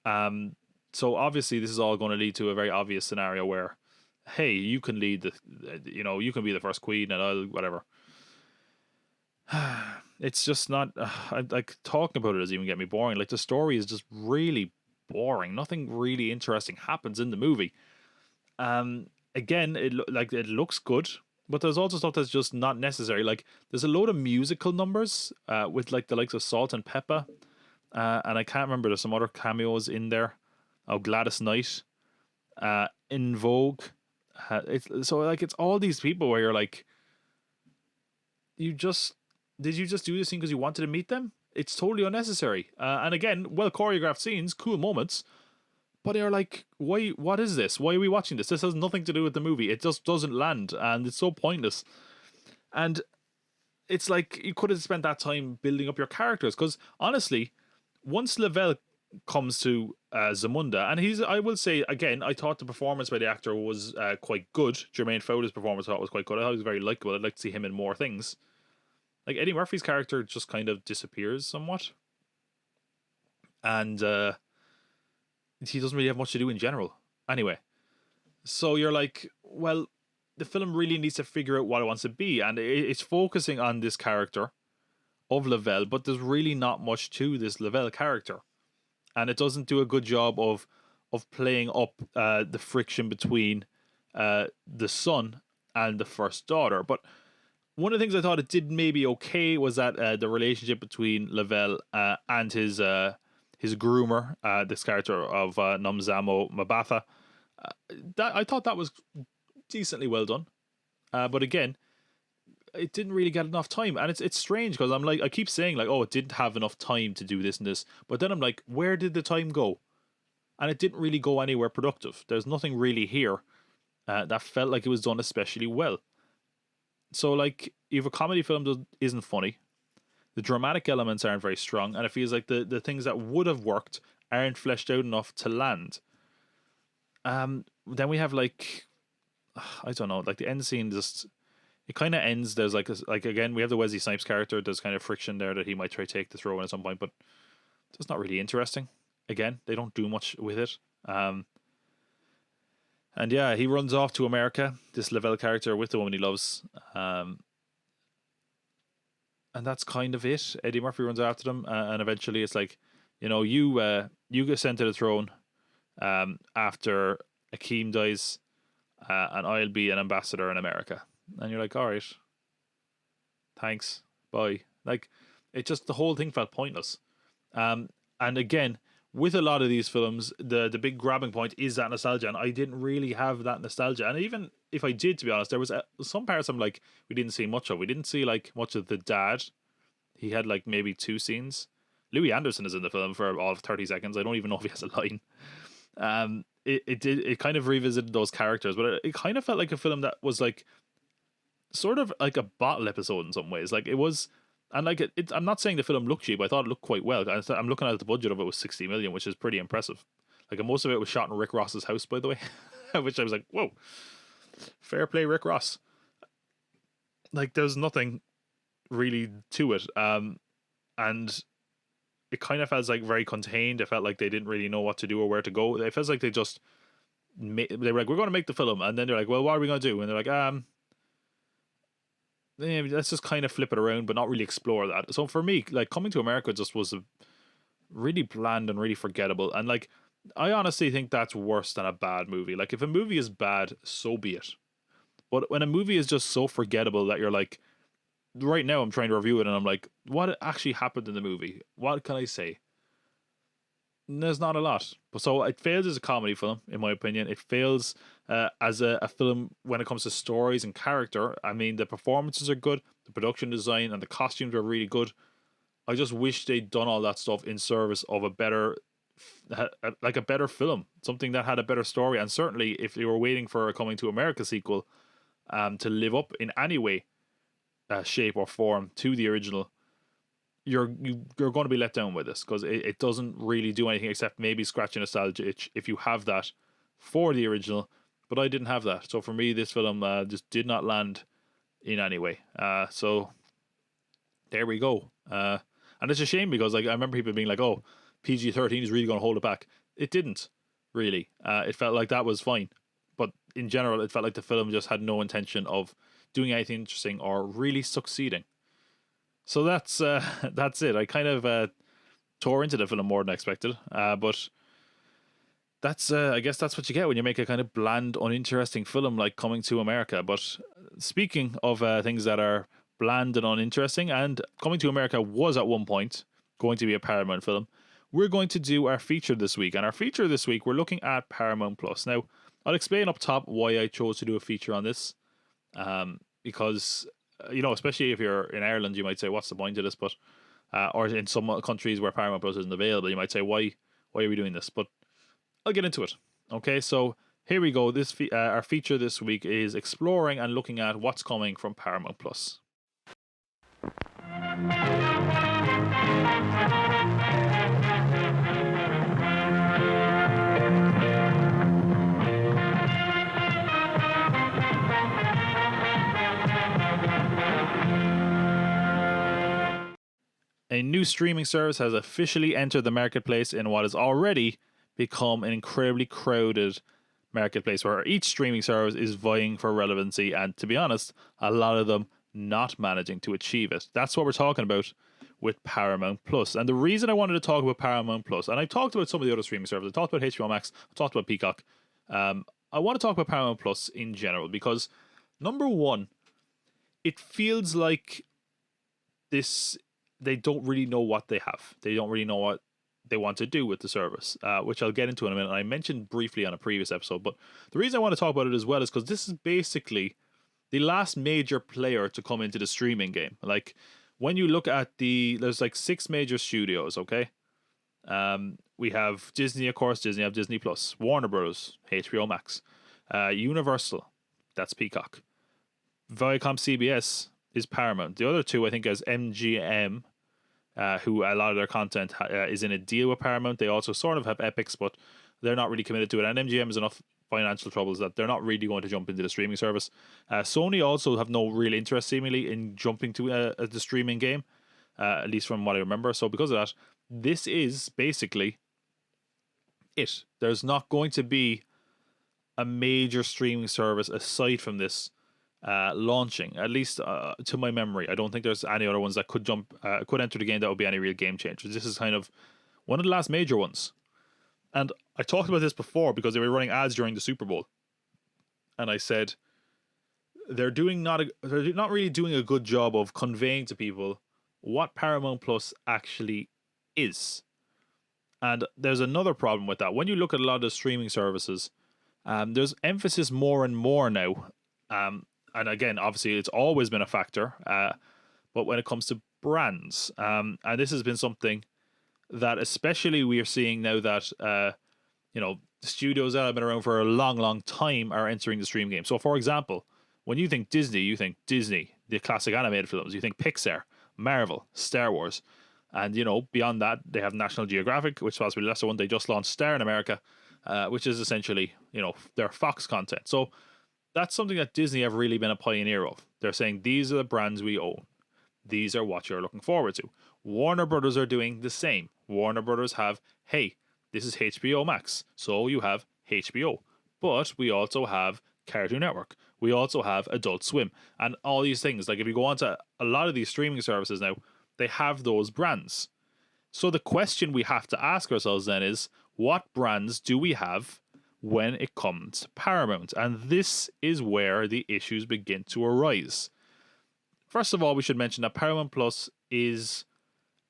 B: So obviously this is all going to lead to a very obvious scenario where, hey, you can lead you can be the first queen and I'll whatever. It's just not, like, talking about it doesn't even get me boring. Like, the story is just really boring. Nothing really interesting happens in the movie. Again, it looks good, but there's also stuff that's just not necessary. Like, there's a load of musical numbers with like the likes of Salt and Pepper, and I can't remember, there's some other cameos in there. Oh, Gladys Knight, In Vogue. It's all these people where you're like, did you just do this thing because you wanted to meet them? It's totally unnecessary. And again, well choreographed scenes, cool moments. But you're like, why? What is this? Why are we watching this? This has nothing to do with the movie. It just doesn't land, and it's so pointless. And it's like, you could have spent that time building up your characters. Because honestly, once Lavelle comes to Zamunda, and I will say again, I thought the performance by the actor was quite good. Jermaine Fowler's performance I thought was quite good. I thought he was very likable. I'd like to see him in more things. Like, Eddie Murphy's character just kind of disappears somewhat. And he doesn't really have much to do in general. Anyway, so you're like, well, the film really needs to figure out what it wants to be. And it's focusing on this character of Lavelle, but there's really not much to this Lavelle character. And it doesn't do a good job of playing up the friction between the son and the first daughter. But one of the things I thought it did maybe okay was that the relationship between Lavelle and his groomer, this character of Nomzamo Mabata, that I thought that was decently well done. But again, it didn't really get enough time, and it's strange, because I'm like, I keep saying like, oh, it didn't have enough time to do this and this, but then I'm like, where did the time go? And it didn't really go anywhere productive. There's nothing really here that felt like it was done especially well. So, like, if a comedy film isn't funny, the dramatic elements aren't very strong, and it feels like the things that would have worked aren't fleshed out enough to land. Then we have, like, I don't know, like, the end scene just, it kind of ends. There's like again, we have the Wesley Snipes character. There's kind of friction there that he might try to take the throne at some point, but it's not really interesting. Again, they don't do much with it. And yeah, he runs off to America, this Lavelle character, with the woman he loves. And that's kind of it. Eddie Murphy runs after them, and eventually it's like, you get sent to the throne after Akeem dies, and I'll be an ambassador in America. And you're like, all right, thanks, bye. Like, it just, the whole thing felt pointless. And again, with a lot of these films, the big grabbing point is that nostalgia, and I didn't really have that nostalgia. And even if I did, to be honest, there was some parts I'm like, we didn't see much of. We didn't see like much of the dad. He had like maybe 2 scenes. Louis Anderson is in the film for all of 30 seconds. I don't even know if he has a line. It kind of revisited those characters, but it kind of felt like a film that was like sort of like a bottle episode in some ways. Like, it was And like I'm not saying the film looked cheap. I thought it looked quite well. I'm looking at the budget of it was 60 million, which is pretty impressive. Like most of it was shot in Rick Ross's house, by the way, which I was like, whoa, fair play, Rick Ross. Like there's nothing really to it, and it kind of felt like very contained. It felt like they didn't really know what to do or where to go. It feels like they just they were like, we're going to make the film, and then they're like, well, what are we going to do? And they're like, yeah, let's just kind of flip it around, but not really explore that. So for me, like Coming to America just was really bland and really forgettable. And like, I honestly think that's worse than a bad movie. Like if a movie is bad, so be it. But when a movie is just so forgettable that you're like, right now I'm trying to review it and I'm like, what actually happened in the movie? What can I say? There's not a lot. So it fails as a comedy film, in my opinion. It fails as a film when it comes to stories and character. I mean, the performances are good, the production design and the costumes are really good. I just wish they'd done all that stuff in service of a better film, something that had a better story. And certainly, if they were waiting for a Coming to America sequel to live up in any way, shape or form to the original, you're going to be let down with this, because it doesn't really do anything except maybe scratch a nostalgia itch if you have that for the original. But I didn't have that, so for me this film just did not land in any way. So there we go. And it's a shame, because like I remember people being like, oh, PG-13 is really going to hold it back. It didn't really. It felt like that was fine, but in general it felt like the film just had no intention of doing anything interesting or really succeeding. So that's it. I kind of tore into the film more than I expected, but that's I guess that's what you get when you make a kind of bland, uninteresting film like Coming to America. But speaking of things that are bland and uninteresting, and Coming to America was at one point going to be a Paramount film, we're going to do our feature this week. And our feature this week, we're looking at Paramount Plus. Now, I'll explain up top why I chose to do a feature on this, because especially if you're in Ireland, you might say, what's the point of this? But or in some countries where Paramount Plus isn't available, you might say, why are we doing this? But I'll get into it. Okay, so here we go. This our feature this week is exploring and looking at what's coming from Paramount Plus. A new streaming service has officially entered the marketplace in what has already become an incredibly crowded marketplace, where each streaming service is vying for relevancy, and to be honest, a lot of them not managing to achieve it. That's what we're talking about with Paramount Plus. And the reason I wanted to talk about Paramount Plus, and I've talked about some of the other streaming services, I talked about HBO Max, I talked about Peacock, I want to talk about Paramount Plus in general, because number one, it feels like they don't really know what they have. They don't really know what they want to do with the service, which I'll get into in a minute. I mentioned briefly on a previous episode, but the reason I want to talk about it as well is because this is basically the last major player to come into the streaming game. Like, when you look at there's like 6 major studios, okay? We have Disney, of course. Disney have Disney Plus, Warner Bros., HBO Max, Universal, that's Peacock, Viacom CBS is Paramount. The other two, I think, as MGM, who a lot of their content is in a deal with Paramount. They also sort of have Epics, but they're not really committed to it. And MGM has enough financial troubles that they're not really going to jump into the streaming service. Sony also have no real interest, seemingly, in jumping to the streaming game, at least from what I remember. So because of that, this is basically it. There's not going to be a major streaming service aside from this launching, at least to my memory. I don't think there's any other ones that could enter the game that would be any real game changers. This is kind of one of the last major ones. And I talked about this before because they were running ads during the Super Bowl, and I said they're not really doing a good job of conveying to people what Paramount Plus actually is. And there's another problem with that. When you look at a lot of the streaming services, there's emphasis more and more now. And again, obviously, it's always been a factor. But when it comes to brands, and this has been something that especially we are seeing now that, studios that have been around for a long, long time are entering the stream game. So, for example, when you think Disney, the classic animated films. You think Pixar, Marvel, Star Wars. And, beyond that, they have National Geographic, which is possibly the lesser one. They just launched Star in America, which is essentially, their Fox content. So that's something that Disney have really been a pioneer of. They're saying, these are the brands we own. These are what you're looking forward to. Warner Brothers are doing the same. Warner Brothers have, hey, this is HBO Max, so you have HBO. But we also have Cartoon Network. We also have Adult Swim. And all these things. Like, if you go on to a lot of these streaming services now, they have those brands. So the question we have to ask ourselves then is, what brands do we have when it comes to Paramount? And this is where the issues begin to arise. First of all, we should mention that Paramount Plus is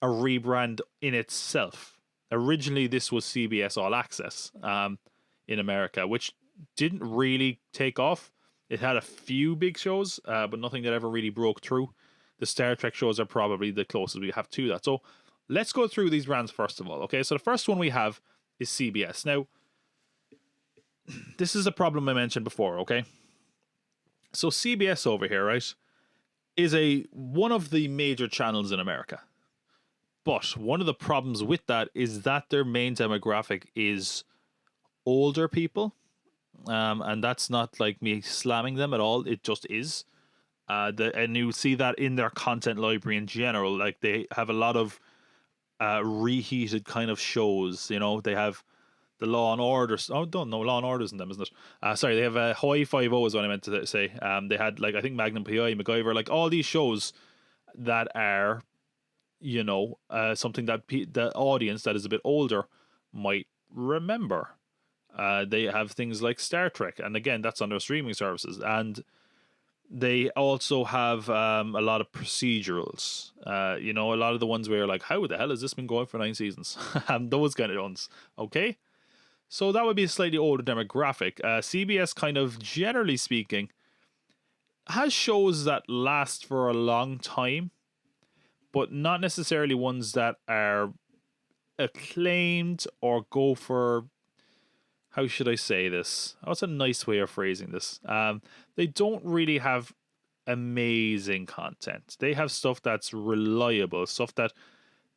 B: a rebrand in itself. Originally, this was CBS All Access in America, which didn't really take off. It had a few big shows, but nothing that ever really broke through. The Star Trek shows are probably the closest we have to that. So let's go through these brands first of all. Okay, so the first one we have is CBS. Now, this is a problem I mentioned before, okay? So CBS over here, right, is one of the major channels in America. But one of the problems with that is that their main demographic is older people. And that's not like me slamming them at all. It just is. And you see that in their content library in general. Like, they have a lot of reheated kind of shows. They have the Law and Order. Oh, don't know, Law and Order's in them, isn't it? Sorry, they have Hawaii Five-0 is what I meant to say. They had, like, I think Magnum P.I., MacGyver, like all these shows that are, something that the audience that is a bit older might remember. They have things like Star Trek, and again, that's on their streaming services. And they also have a lot of procedurals. A lot of the ones where you're like, how the hell has this been going for 9 seasons? Those kind of ones. Okay? So that would be a slightly older demographic. CBS, kind of generally speaking, has shows that last for a long time, but not necessarily ones that are acclaimed or go for, how should I say this? What's a nice way of phrasing this? They don't really have amazing content. They have stuff that's reliable, stuff that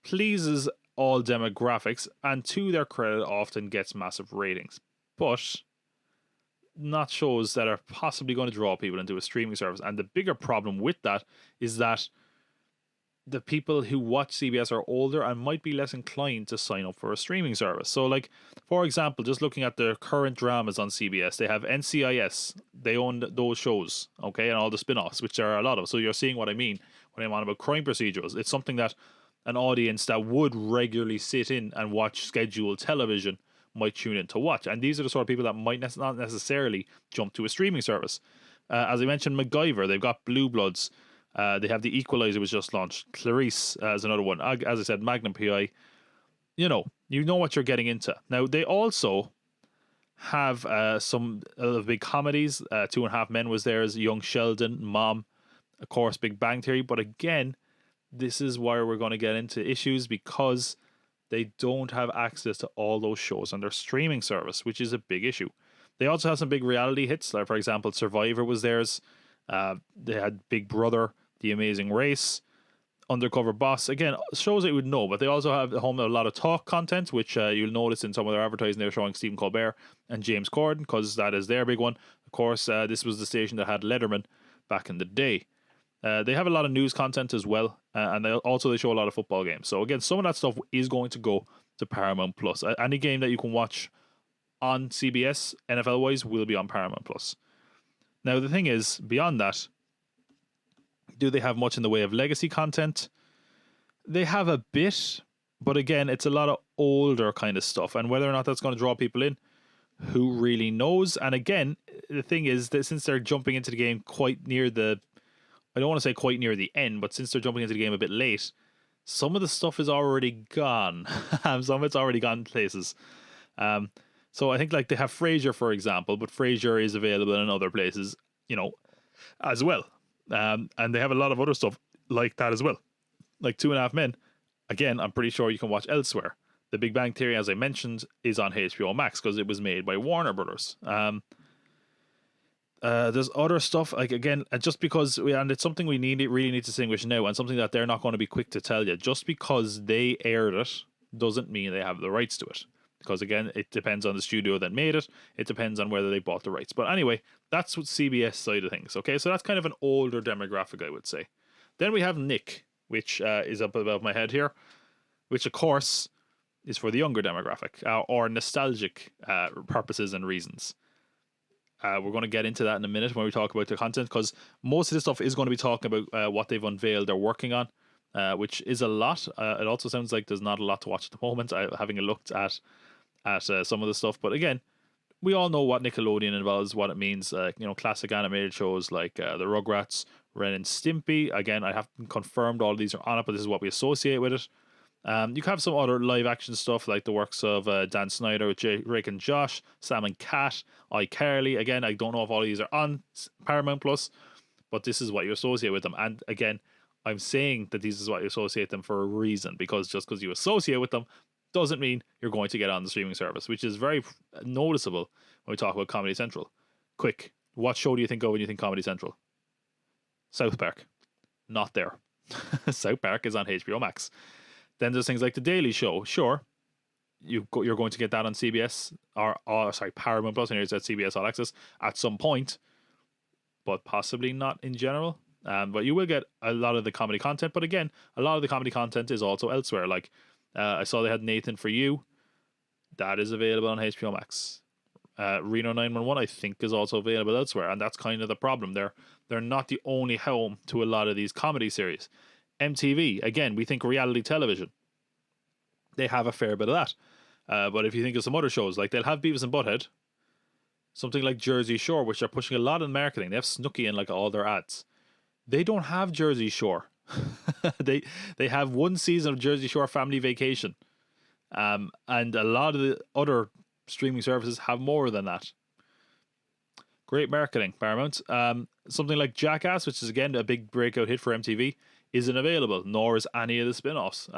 B: pleases all demographics, and to their credit, often gets massive ratings. But not shows that are possibly going to draw people into a streaming service. And the bigger problem with that is that the people who watch CBS are older and might be less inclined to sign up for a streaming service. So, like, for example, just looking at the current dramas on CBS, they have NCIS. They own those shows, okay, and all the spin-offs, which there are a lot of. So you're seeing what I mean when I'm on about crime procedurals. It's something that an audience that would regularly sit in and watch scheduled television might tune in to watch. And these are the sort of people that might not necessarily jump to a streaming service. As I mentioned, MacGyver, they've got Blue Bloods. They have The Equalizer, was just launched. Clarice is another one. As I said, Magnum P.I. You know what you're getting into. Now, they also have some of the big comedies. 2.5 Men was there as Young Sheldon, Mom, of course, Big Bang Theory. But again, this is where we're going to get into issues, because they don't have access to all those shows on their streaming service, which is a big issue. They also have some big reality hits. Like, for example, Survivor was theirs. They had Big Brother, The Amazing Race, Undercover Boss. Again, shows that you would know, but they also have home a lot of talk content, which you'll notice in some of their advertising. They're showing Stephen Colbert and James Corden, because that is their big one. Of course, this was the station that had Letterman back in the day. They have a lot of news content as well, and they show a lot of football games. So again, some of that stuff is going to go to Paramount Plus. Any game that you can watch on CBS, NFL-wise, will be on Paramount Plus. Now, the thing is, beyond that, do they have much in the way of legacy content? They have a bit, but again, it's a lot of older kind of stuff. And whether or not that's going to draw people in, who really knows? And again, the thing is that since they're jumping into the game quite near the, I don't want to say quite near the end, but since they're jumping into the game a bit late, some of the stuff is already gone. Some of it's already gone places. So I think, like, they have Frasier, for example, but Frasier is available in other places, as well. And they have a lot of other stuff like that as well. Like 2.5 Men, again, I'm pretty sure you can watch elsewhere. The Big Bang Theory, as I mentioned, is on HBO Max because it was made by Warner Brothers. There's other stuff, like, again, just because and it's something we really need to distinguish now, and something that they're not going to be quick to tell you. Just because they aired it doesn't mean they have the rights to it, because again, it depends on the studio that made it. It depends on whether they bought the rights. But anyway, that's what CBS side of things. Okay, so that's kind of an older demographic, I would say. Then we have Nick, which is up above my head here, which of course is for the younger demographic, or nostalgic purposes and reasons. We're going to get into that in a minute when we talk about the content, because most of this stuff is going to be talking about what they've unveiled they're working on, which is a lot. It also sounds like there's not a lot to watch at the moment, having looked at some of the stuff. But again, we all know what Nickelodeon involves, what it means. Classic animated shows like the Rugrats, Ren and Stimpy. Again, I haven't confirmed all of these are on it, but this is what we associate with it. You can have some other live action stuff like the works of Dan Snyder with Drake and Josh, Sam and Cat, iCarly. Again, I don't know if all of these are on Paramount Plus, but this is what you associate with them. And again, I'm saying that this is what you associate them for a reason, because just because you associate with them doesn't mean you're going to get on the streaming service, which is very noticeable when we talk about Comedy Central. Quick, what show do you think of when you think Comedy Central? South Park. Not there. South Park is on HBO Max. Then there's things like The Daily Show. Sure, you're going to get that on CBS, or Paramount Plus, and it's at CBS All Access at some point, but possibly not in general. But you will get a lot of the comedy content. But again, a lot of the comedy content is also elsewhere. Like I saw they had Nathan For You. That is available on HBO Max. Reno 911, I think, is also available elsewhere, and that's kind of the problem. They're not the only home to a lot of these comedy series. MTV, again, we think reality television. They have a fair bit of that. But if you think of some other shows, like they'll have Beavis and Butthead, something like Jersey Shore, which are pushing a lot in marketing. They have Snooki in like all their ads. They don't have Jersey Shore. they have one season of Jersey Shore Family Vacation. And a lot of the other streaming services have more than that. Great marketing, Paramount. Something like Jackass, which is again a big breakout hit for MTV, isn't available, nor is any of the spin-offs.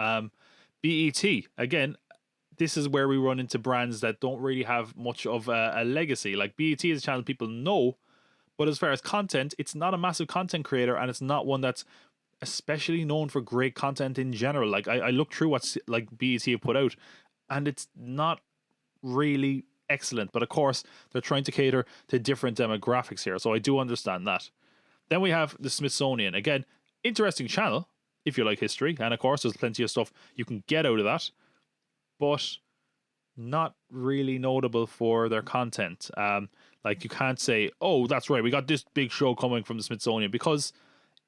B: BET, again, this is where we run into brands that don't really have much of a legacy. Like BET is a channel people know, but as far as content, it's not a massive content creator, and it's not one that's especially known for great content in general. Like I looked through what's like BET have put out, and it's not really excellent. But of course, they're trying to cater to different demographics here, so I do understand that. Then we have the Smithsonian. Again, interesting channel if you like history, and of course there's plenty of stuff you can get out of that, but not really notable for their content. Like you can't say, oh, that's right, we got this big show coming from the Smithsonian, because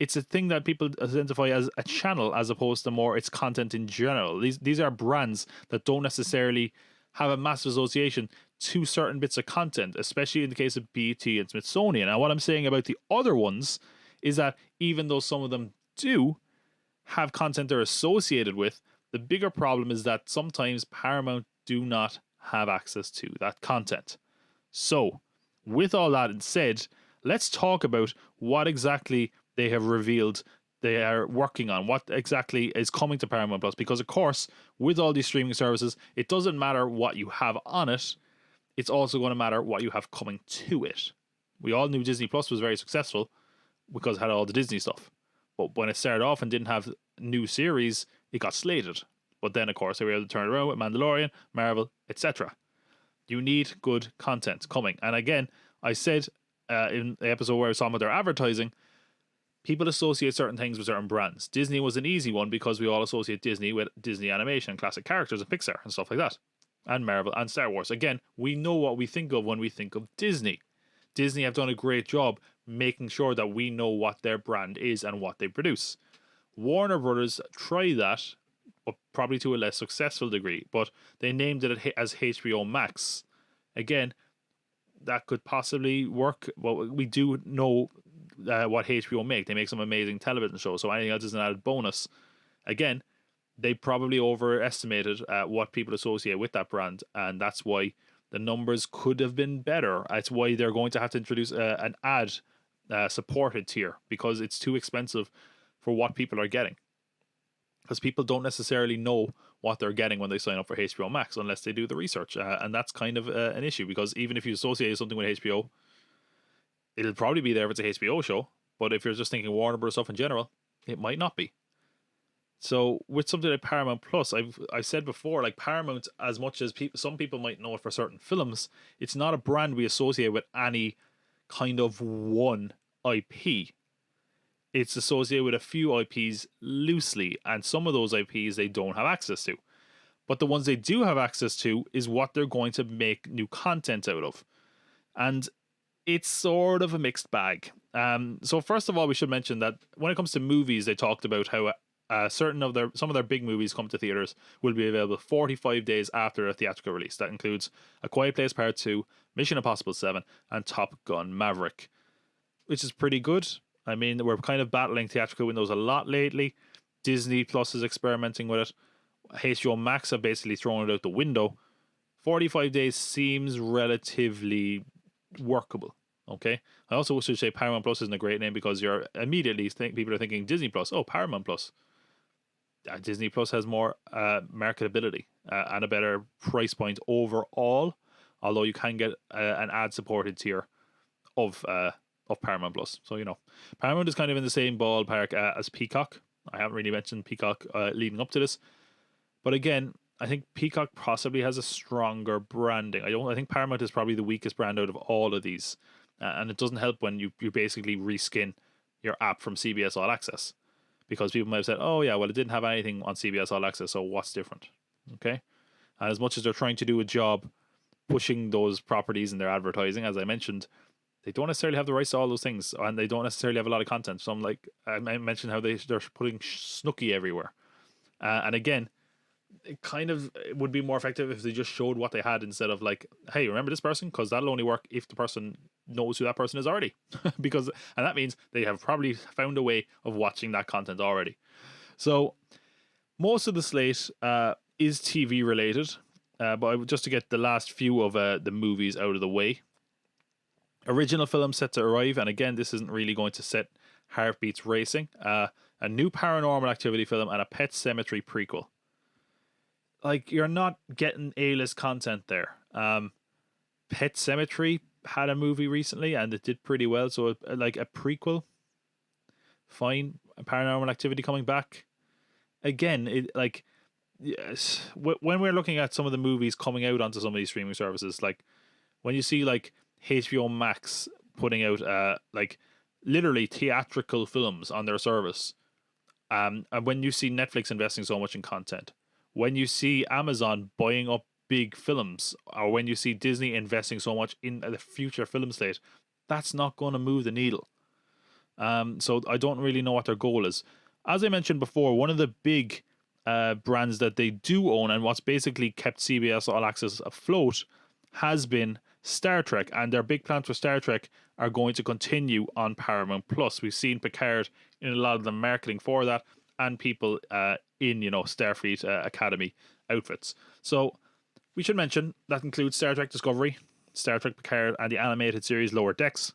B: it's a thing that people identify as a channel as opposed to more its content in general. These are brands that don't necessarily have a massive association to certain bits of content, especially in the case of BET and Smithsonian. And what I'm saying about the other ones is that even though some of them do have content they're associated with, the bigger problem is that sometimes Paramount do not have access to that content. So, with all that said, let's talk about what exactly they have revealed they are working on, what exactly is coming to Paramount Plus, because of course, with all these streaming services, it doesn't matter what you have on it, it's also going to matter what you have coming to it. We all knew Disney Plus was very successful because it had all the Disney stuff. But when it started off and didn't have new series, it got slated. But then, of course, they were able to turn it around with Mandalorian, Marvel, etc. You need good content coming. And again, I said in the episode where I was talking about their advertising, people associate certain things with certain brands. Disney was an easy one because we all associate Disney with Disney animation, classic characters, and Pixar and stuff like that. And Marvel and Star Wars. Again, we know what we think of when we think of Disney. Disney have done a great job making sure that we know what their brand is and what they produce. Warner Brothers tried that, but probably to a less successful degree. But they named it as HBO Max. Again, that could possibly work. Well, we do know what HBO make. They make some amazing television shows, so anything else is an added bonus. Again, they probably overestimated what people associate with that brand, and that's why the numbers could have been better. That's why they're going to have to introduce an ad supported tier, because it's too expensive for what people are getting. Because people don't necessarily know what they're getting when they sign up for HBO Max unless they do the research, and that's kind of an issue, because even if you associate something with HBO, It'll probably be there if it's a HBO show, but if you're just thinking Warner Bros. Stuff in general, it might not be. So with something like Paramount Plus, I've said before, like Paramount, as much as some people might know it for certain films, it's not a brand we associate with any kind of one IP. It's associated with a few IPs loosely, and some of those IPs they don't have access to. But the ones they do have access to is what they're going to make new content out of. And it's sort of a mixed bag. So first of all, we should mention that when it comes to movies, they talked about how some of their big movies come to theaters will be available 45 days after a theatrical release. That includes A Quiet Place Part 2, Mission Impossible 7, and Top Gun Maverick, which is pretty good. I mean, we're kind of battling theatrical windows a lot lately. Disney Plus is experimenting with it. HBO Max have basically thrown it out the window. 45 days seems relatively workable. Okay. I also should say Paramount Plus isn't a great name because you're immediately people are thinking Disney Plus. Oh, Paramount Plus. Disney Plus has more marketability and a better price point overall. Although you can get an ad-supported tier of Paramount Plus. So Paramount is kind of in the same ballpark as Peacock. I haven't really mentioned Peacock leading up to this, but again, I think Peacock possibly has a stronger branding. I think Paramount is probably the weakest brand out of all of these. And it doesn't help when you basically reskin your app from CBS All Access. Because people might have said, oh yeah, well it didn't have anything on CBS All Access, so what's different? Okay? And as much as they're trying to do a job pushing those properties in their advertising, as I mentioned, they don't necessarily have the rights to all those things. And they don't necessarily have a lot of content. So I mentioned how they're putting Snooki everywhere. And again, it would be more effective if they just showed what they had instead of like, hey, remember this person? Because that'll only work if the person knows who that person is already. And that means they have probably found a way of watching that content already. So most of the slate is TV related. But just to get the last few of the movies out of the way. Original film set to arrive. And again, this isn't really going to set heartbeats racing. A new Paranormal Activity film and a Pet Sematary prequel. Like, you're not getting A-list content there. Pet Sematary had a movie recently and it did pretty well. So, like, a prequel, fine. A Paranormal Activity coming back. Again, yes. When we're looking at some of the movies coming out onto some of these streaming services, like, when you see, like, HBO Max putting out, like, literally theatrical films on their service, and when you see Netflix investing so much in content, when you see Amazon buying up big films, or when you see Disney investing so much in the future film slate, that's not going to move the needle. So I don't really know what their goal is. As I mentioned before, one of the big brands that they do own and what's basically kept CBS All Access afloat has been Star Trek, and their big plans for Star Trek are going to continue on Paramount Plus. We've seen Picard in a lot of the marketing for that, and people in Starfleet Academy outfits. So we should mention that includes Star Trek Discovery, Star Trek Picard, and the animated series Lower Decks.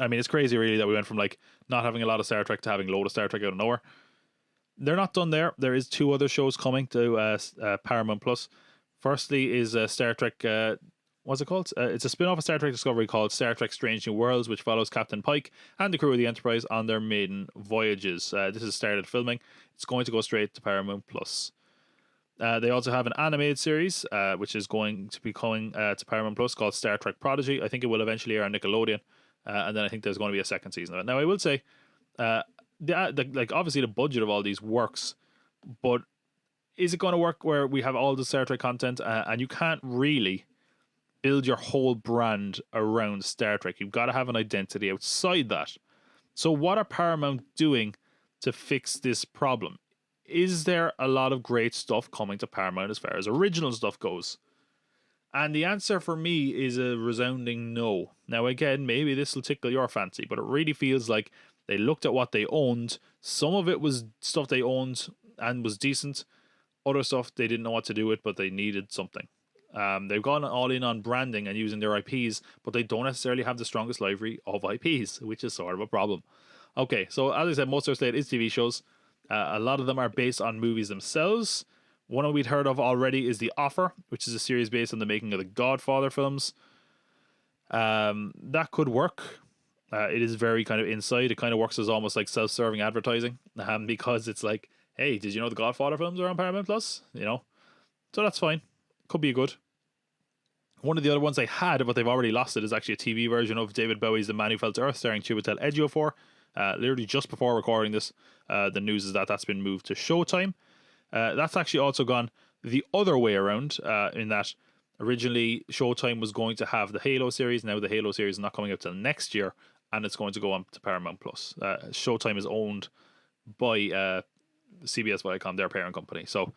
B: I mean, it's crazy really that we went from like not having a lot of Star Trek to having a load of Star Trek out of nowhere. They're not done there. There is 2 other shows coming to Paramount Plus. Firstly is Star Trek. What's it called? It's a spin-off of Star Trek Discovery called Star Trek Strange New Worlds, which follows Captain Pike and the crew of the Enterprise on their maiden voyages. This has started filming. It's going to go straight to Paramount Plus. They also have an animated series, which is going to be coming to Paramount Plus called Star Trek Prodigy. I think it will eventually air on Nickelodeon. And then I think there's going to be a second season of it. Now, I will say, obviously the budget of all these works, but is it going to work where we have all the Star Trek content and you can't really build your whole brand around Star Trek? You've got to have an identity outside that. So what are Paramount doing to fix this problem? Is there a lot of great stuff coming to Paramount as far as original stuff goes? And the answer for me is a resounding no. Now again, maybe this will tickle your fancy, but it really feels like they looked at what they owned. Some of it was stuff they owned and was decent. Other stuff they didn't know what to do with, but they needed something. They've gone all in on branding and using their IPs, but they don't necessarily have the strongest library of IPs, which is sort of a problem. Okay, so as I said, most of their slate is TV shows. A lot of them are based on movies themselves. One we'd heard of already is The Offer, which is a series based on the making of the Godfather films. That could work. It is very kind of inside. It kind of works as almost like self-serving advertising, because it's like, hey, did you know the Godfather films are on Paramount Plus? So that's fine. Could be good. One of the other ones I had, but they've already lost it, is actually a TV version of David Bowie's The Man Who Fell to Earth, starring Chiwetel Ejiofor. Literally just before recording this, the news is that that's been moved to Showtime. That's actually also gone the other way around, in that originally Showtime was going to have the Halo series. Now the Halo series is not coming out till next year, and it's going to go on to Paramount Plus. Showtime is owned by CBS Viacom, their parent company. So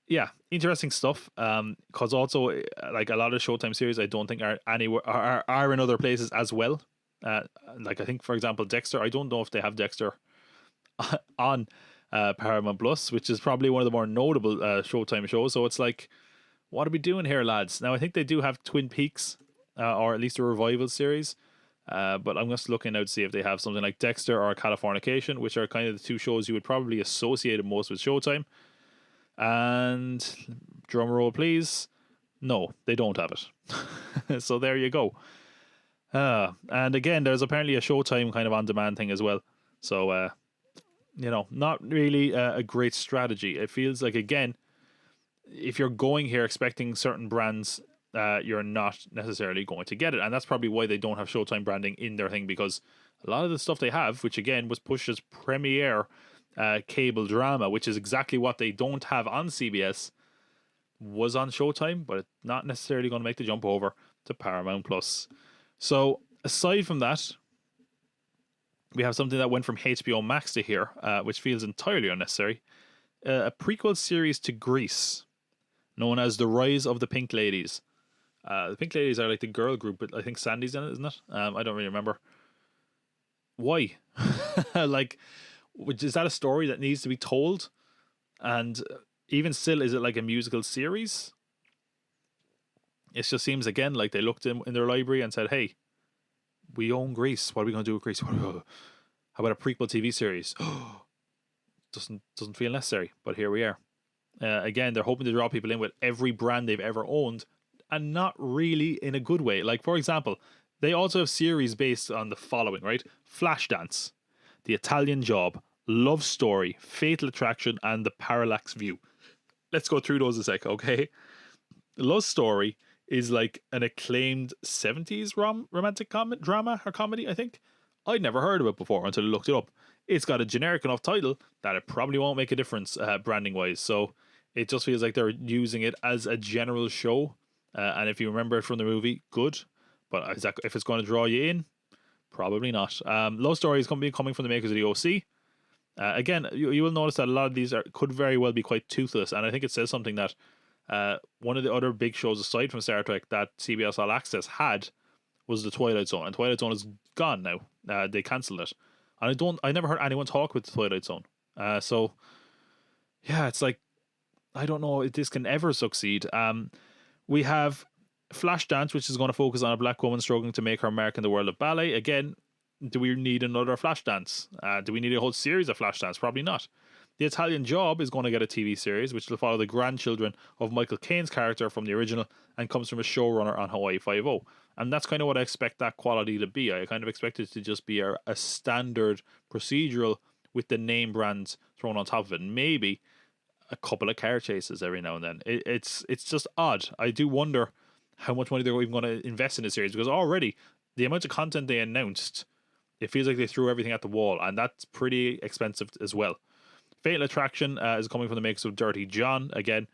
B: yeah, interesting stuff. Because also, like, a lot of Showtime series I don't think are anywhere are in other places as well. Like, I think, for example, Dexter. I don't know if they have Dexter on Paramount Plus, which is probably one of the more notable Showtime shows. So it's like, what are we doing here, lads? Now I think they do have Twin Peaks, or at least a revival series. But I'm just looking out to see if they have something like Dexter or Californication, which are kind of the two shows you would probably associate most with Showtime. And drum roll, please. No, they don't have it. So there you go. And again, there's apparently a Showtime kind of on-demand thing as well. So, not really a great strategy. It feels like, again, if you're going here expecting certain brands, you're not necessarily going to get it. And that's probably why they don't have Showtime branding in their thing, because a lot of the stuff they have, which again was pushed as premiere cable drama, which is exactly what they don't have on CBS, was on Showtime, but it's not necessarily going to make the jump over to Paramount Plus. So aside from that, we have something that went from HBO Max to here, which feels entirely unnecessary. A prequel series to Grease, known as The Rise of the Pink Ladies. The Pink Ladies are like the girl group, but I think Sandy's in it, isn't it? I don't really remember. Why? Like, is that a story that needs to be told? And even still, is it like a musical series? It just seems, again, like they looked in their library and said, hey, we own Grease. What are we going to do with Grease? How about a prequel TV series? Doesn't feel necessary, but here we are. Again, they're hoping to draw people in with every brand they've ever owned, and not really in a good way. Like, for example, they also have series based on the following, right? Flashdance, The Italian Job, Love Story, Fatal Attraction, and The Parallax View. Let's go through those a sec, okay? Love Story is like an acclaimed 70s romantic drama or comedy, I think. I'd never heard of it before until I looked it up. It's got a generic enough title that it probably won't make a difference branding wise. So it just feels like they're using it as a general show. And if you remember it from the movie, good. But if it's going to draw you in, probably not. Love Story is going to be coming from the makers of the OC. Again, you will notice that a lot of these could very well be quite toothless. And I think it says something that one of the other big shows aside from Star Trek that CBS All Access had was The Twilight Zone. And Twilight Zone is gone now. They cancelled it. And I never heard anyone talk with The Twilight Zone. So, yeah, it's like, I don't know if this can ever succeed. We have Flashdance, which is going to focus on a black woman struggling to make her mark in the world of ballet. Again, do we need another Flashdance? Do we need a whole series of Flashdance? Probably not. The Italian Job is going to get a TV series, which will follow the grandchildren of Michael Caine's character from the original and comes from a showrunner on Hawaii Five-0. And that's kind of what I expect that quality to be. I kind of expect it to just be a standard procedural with the name brands thrown on top of it. Maybe a couple of car chases every now and then. It's just odd. I do wonder how much money they're even going to invest in the series, because already the amount of content they announced, it feels like they threw everything at the wall, and that's pretty expensive as well. Fatal Attraction is coming from the makers of Dirty John. Again,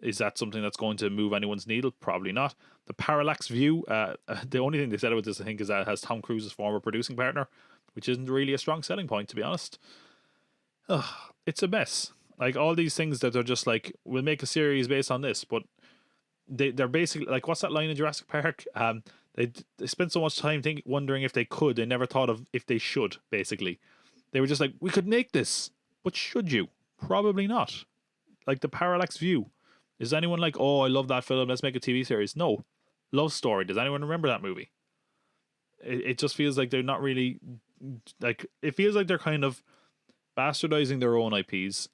B: is that something that's going to move anyone's needle? Probably not. The Parallax View, the only thing they said about this, I think, is that it has Tom Cruise's former producing partner, which isn't really a strong selling point, to be honest. It's a mess. Like, all these things that are just like, we'll make a series based on this, but they're basically like, what's that line in Jurassic Park? They spent so much time wondering if they could. They never thought of if they should, basically. They were just like, we could make this, but should you? Probably not. Like the Parallax View. Is anyone like, oh, I love that film, let's make a TV series? No. Love Story. Does anyone remember that movie? It just feels like they're not really, like, it feels like they're kind of bastardizing their own IPs,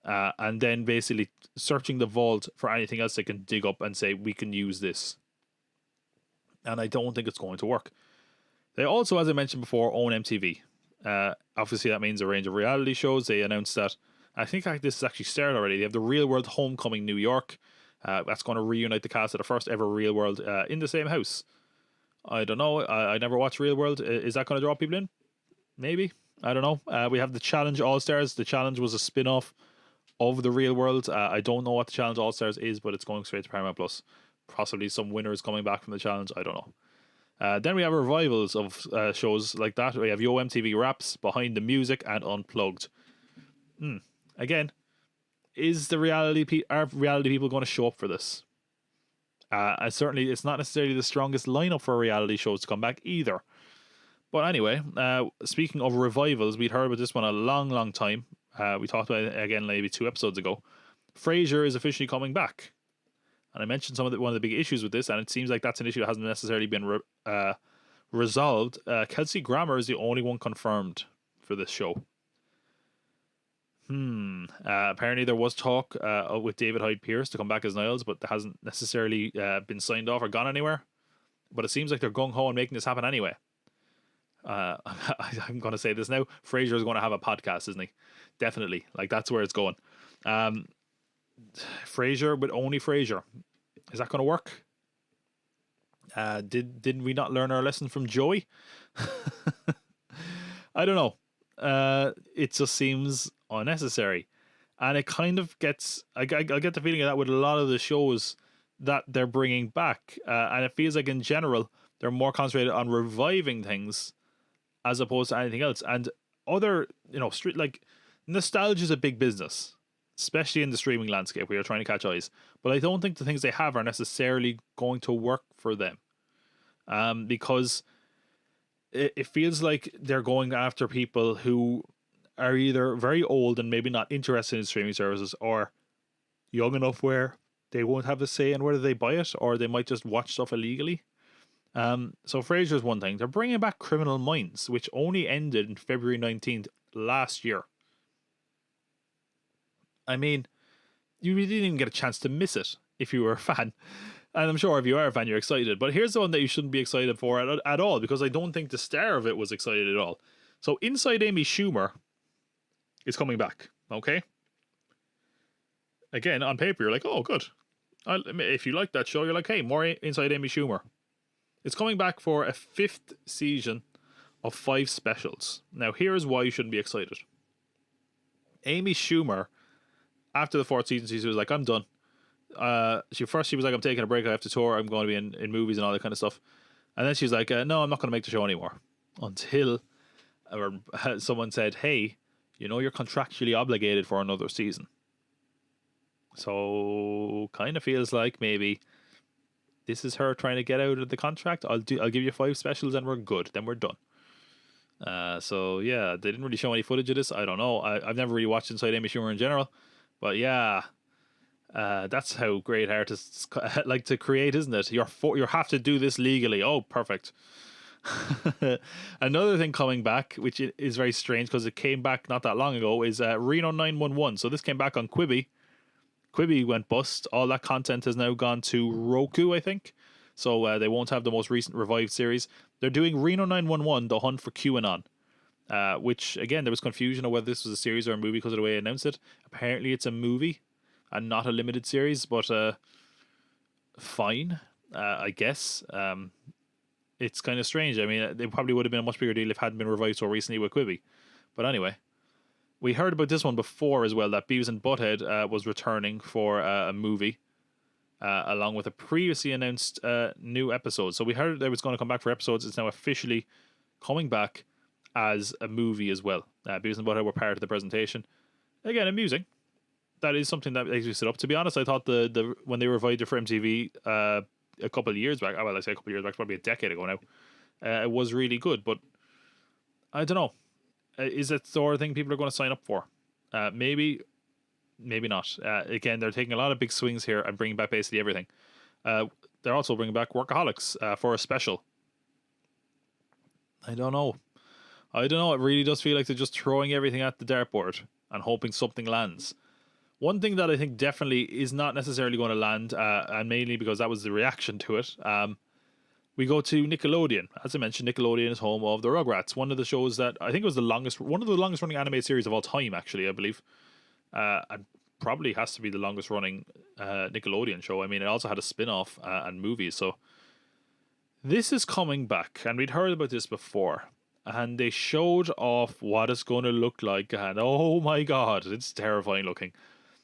B: and then basically searching the vault for anything else they can dig up and say, we can use this. and I don't think it's going to work. They also, as I mentioned before, own MTV. Obviously, that means a range of reality shows. They announced that, I think this has actually started already. They have the Real World Homecoming New York. That's going to reunite the cast of the first ever Real World in the same house. I don't know. I never watched Real World. Is that going to draw people in? Maybe. I don't know. We have the Challenge All-Stars. The Challenge was a spin-off of the Real World. I don't know what the Challenge All-Stars is, but it's going straight to Paramount Plus. Possibly some winners coming back from the Challenge. I don't know. Then we have revivals of shows like that. We have Yo MTV Raps, Behind the Music, and Unplugged. Again, are reality people going to show up for this? Certainly, it's not necessarily the strongest lineup for reality shows to come back either. But anyway, speaking of revivals, we'd heard about this one a long time. We talked about it again maybe 2 episodes ago. Frasier is officially coming back. And I mentioned one of the big issues with this, and it seems like that's an issue that hasn't necessarily been resolved. Kelsey Grammer is the only one confirmed for this show. Apparently there was talk with David Hyde Pierce to come back as Niles, but that hasn't necessarily been signed off or gone anywhere. But it seems like they're gung-ho and making this happen anyway. I'm going to say this now. Frasier is going to have a podcast, isn't he? Definitely. Like, that's where it's going. Frasier with only Frasier. Is that going to work? Didn't we not learn our lesson from Joey? I don't know. It just seems unnecessary. And it kind of gets... I get the feeling of that with a lot of the shows that they're bringing back. And it feels like in general, they're more concentrated on reviving things as opposed to anything else. And other, like, nostalgia is a big business, especially in the streaming landscape where you're trying to catch eyes. But I don't think the things they have are necessarily going to work for them. Because it feels like they're going after people who are either very old and maybe not interested in streaming services, or young enough where they won't have a say in whether they buy it, or they might just watch stuff illegally. So Frasier's one thing. They're bringing back Criminal Minds, which only ended in February 19th last year. I mean, you didn't even get a chance to miss it if you were a fan. And I'm sure if you are a fan, you're excited. But here's the one that you shouldn't be excited for at all, because I don't think the star of it was excited at all. So Inside Amy Schumer is coming back, okay? Again, on paper, you're like, oh, good. If you like that show, you're like, hey, more Inside Amy Schumer. It's coming back for a 5th season of 5 specials. Now, here's why you shouldn't be excited. Amy Schumer, after the 4th season, she was like, I'm done. She was like, I'm taking a break. I have to tour. I'm going to be in movies and all that kind of stuff. And then she's like, no, I'm not going to make the show anymore. Until someone said, hey, you're contractually obligated for another season. So kind of feels like maybe this is her trying to get out of the contract. I'll give you 5 specials and we're good. Then we're done. So yeah, they didn't really show any footage of this. I don't know. I've never really watched Inside Amy Schumer in general, but yeah, that's how great artists like to create, isn't it? You have to do this legally. Oh, perfect. Another thing coming back, which is very strange because it came back not that long ago, is Reno 911. So this came back on Quibi. Quibi went bust. All that content has now gone to Roku, I think. So they won't have the most recent revived series. They're doing Reno 911, The Hunt for QAnon. Which, again, there was confusion of whether this was a series or a movie because of the way they announced it. Apparently it's a movie and not a limited series, but fine, I guess. It's kind of strange. I mean, it probably would have been a much bigger deal if it hadn't been revived so recently with Quibi. But anyway, we heard about this one before as well, that Beavis and Butthead was returning for a movie, along with a previously announced new episode. So we heard it was going to come back for episodes. It's now officially coming back as a movie as well. Beavis and Butthead were part of the presentation. Again, amusing. That is something that existed up. To be honest, I thought the when they revived it for MTV a couple of years back, well, I say a couple of years back, probably a decade ago now, it was really good. But I don't know. Is it the sort of thing people are going to sign up for? Maybe not. Again, they're taking a lot of big swings here and bringing back basically everything. They're also bringing back Workaholics for a special. I don't know. It really does feel like they're just throwing everything at the dartboard and hoping something lands. One thing that I think definitely is not necessarily going to land, and mainly because that was the reaction to it, We go to Nickelodeon. As I mentioned, Nickelodeon is home of the Rugrats, one of the shows that I think was one of the longest running animated series of all time, actually, I believe. And probably has to be the longest running Nickelodeon show. I mean, it also had a spin-off and movies, so this is coming back, and we'd heard about this before, and they showed off what it's going to look like, and oh my god, it's terrifying looking.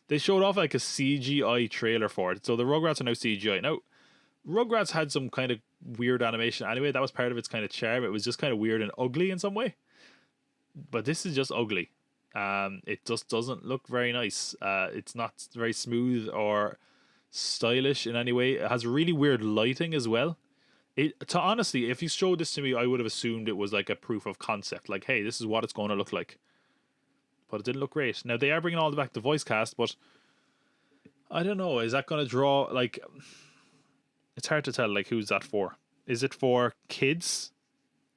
B: They showed off like a CGI trailer for it, so the Rugrats are now CGI. Now, Rugrats had some kind of weird animation anyway. That was part of its kind of charm. It was just kind of weird and ugly in some way, but this is just ugly. It just doesn't look very nice. It's not very smooth or stylish in any way. It has really weird lighting as well. Honestly, if you showed this to me, I would have assumed it was like a proof of concept. Like, hey, this is what it's going to look like. But it didn't look great. Now, they are bringing all the back to voice cast, but I don't know. Is that going to draw, like... It's hard to tell, like, who's that for? Is it for kids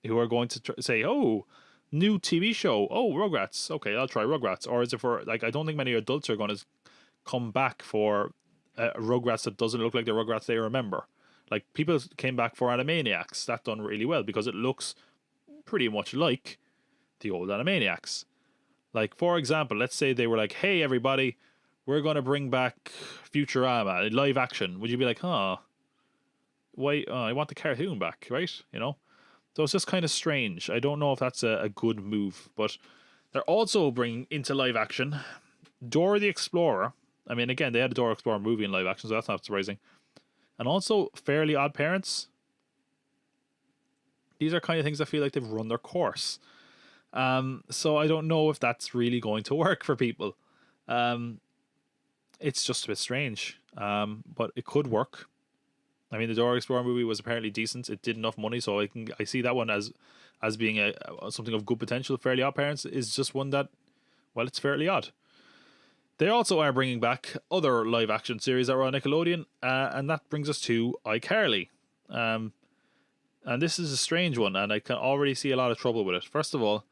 B: who are going to say, oh, new TV show, oh, Rugrats, okay, I'll try Rugrats? Or is it for, like, I don't think many adults are going to come back for Rugrats that doesn't look like the Rugrats they remember. Like, people came back for Animaniacs. That done really well because it looks pretty much like the old Animaniacs. Like, for example, let's say they were like, hey, everybody, we're going to bring back Futurama, live action. Would you be like, huh? Why? I want the cartoon back, right? You know? So it's just kind of strange. I don't know if that's a good move, but they're also bringing into live action Dora the Explorer. I mean, again, they had a Dora Explorer movie in live action, so that's not surprising. And also Fairly Odd Parents. These are kind of things that feel like they've run their course. So I don't know if that's really going to work for people. It's just a bit strange, but it could work. I mean, the Dora Explorer movie was apparently decent. It did enough money, so I see that one as being something of good potential. Fairly Odd Parents is just one that, well, it's fairly odd. They also are bringing back other live action series that were on Nickelodeon, and that brings us to iCarly. And this is a strange one, and I can already see a lot of trouble with it. First of all,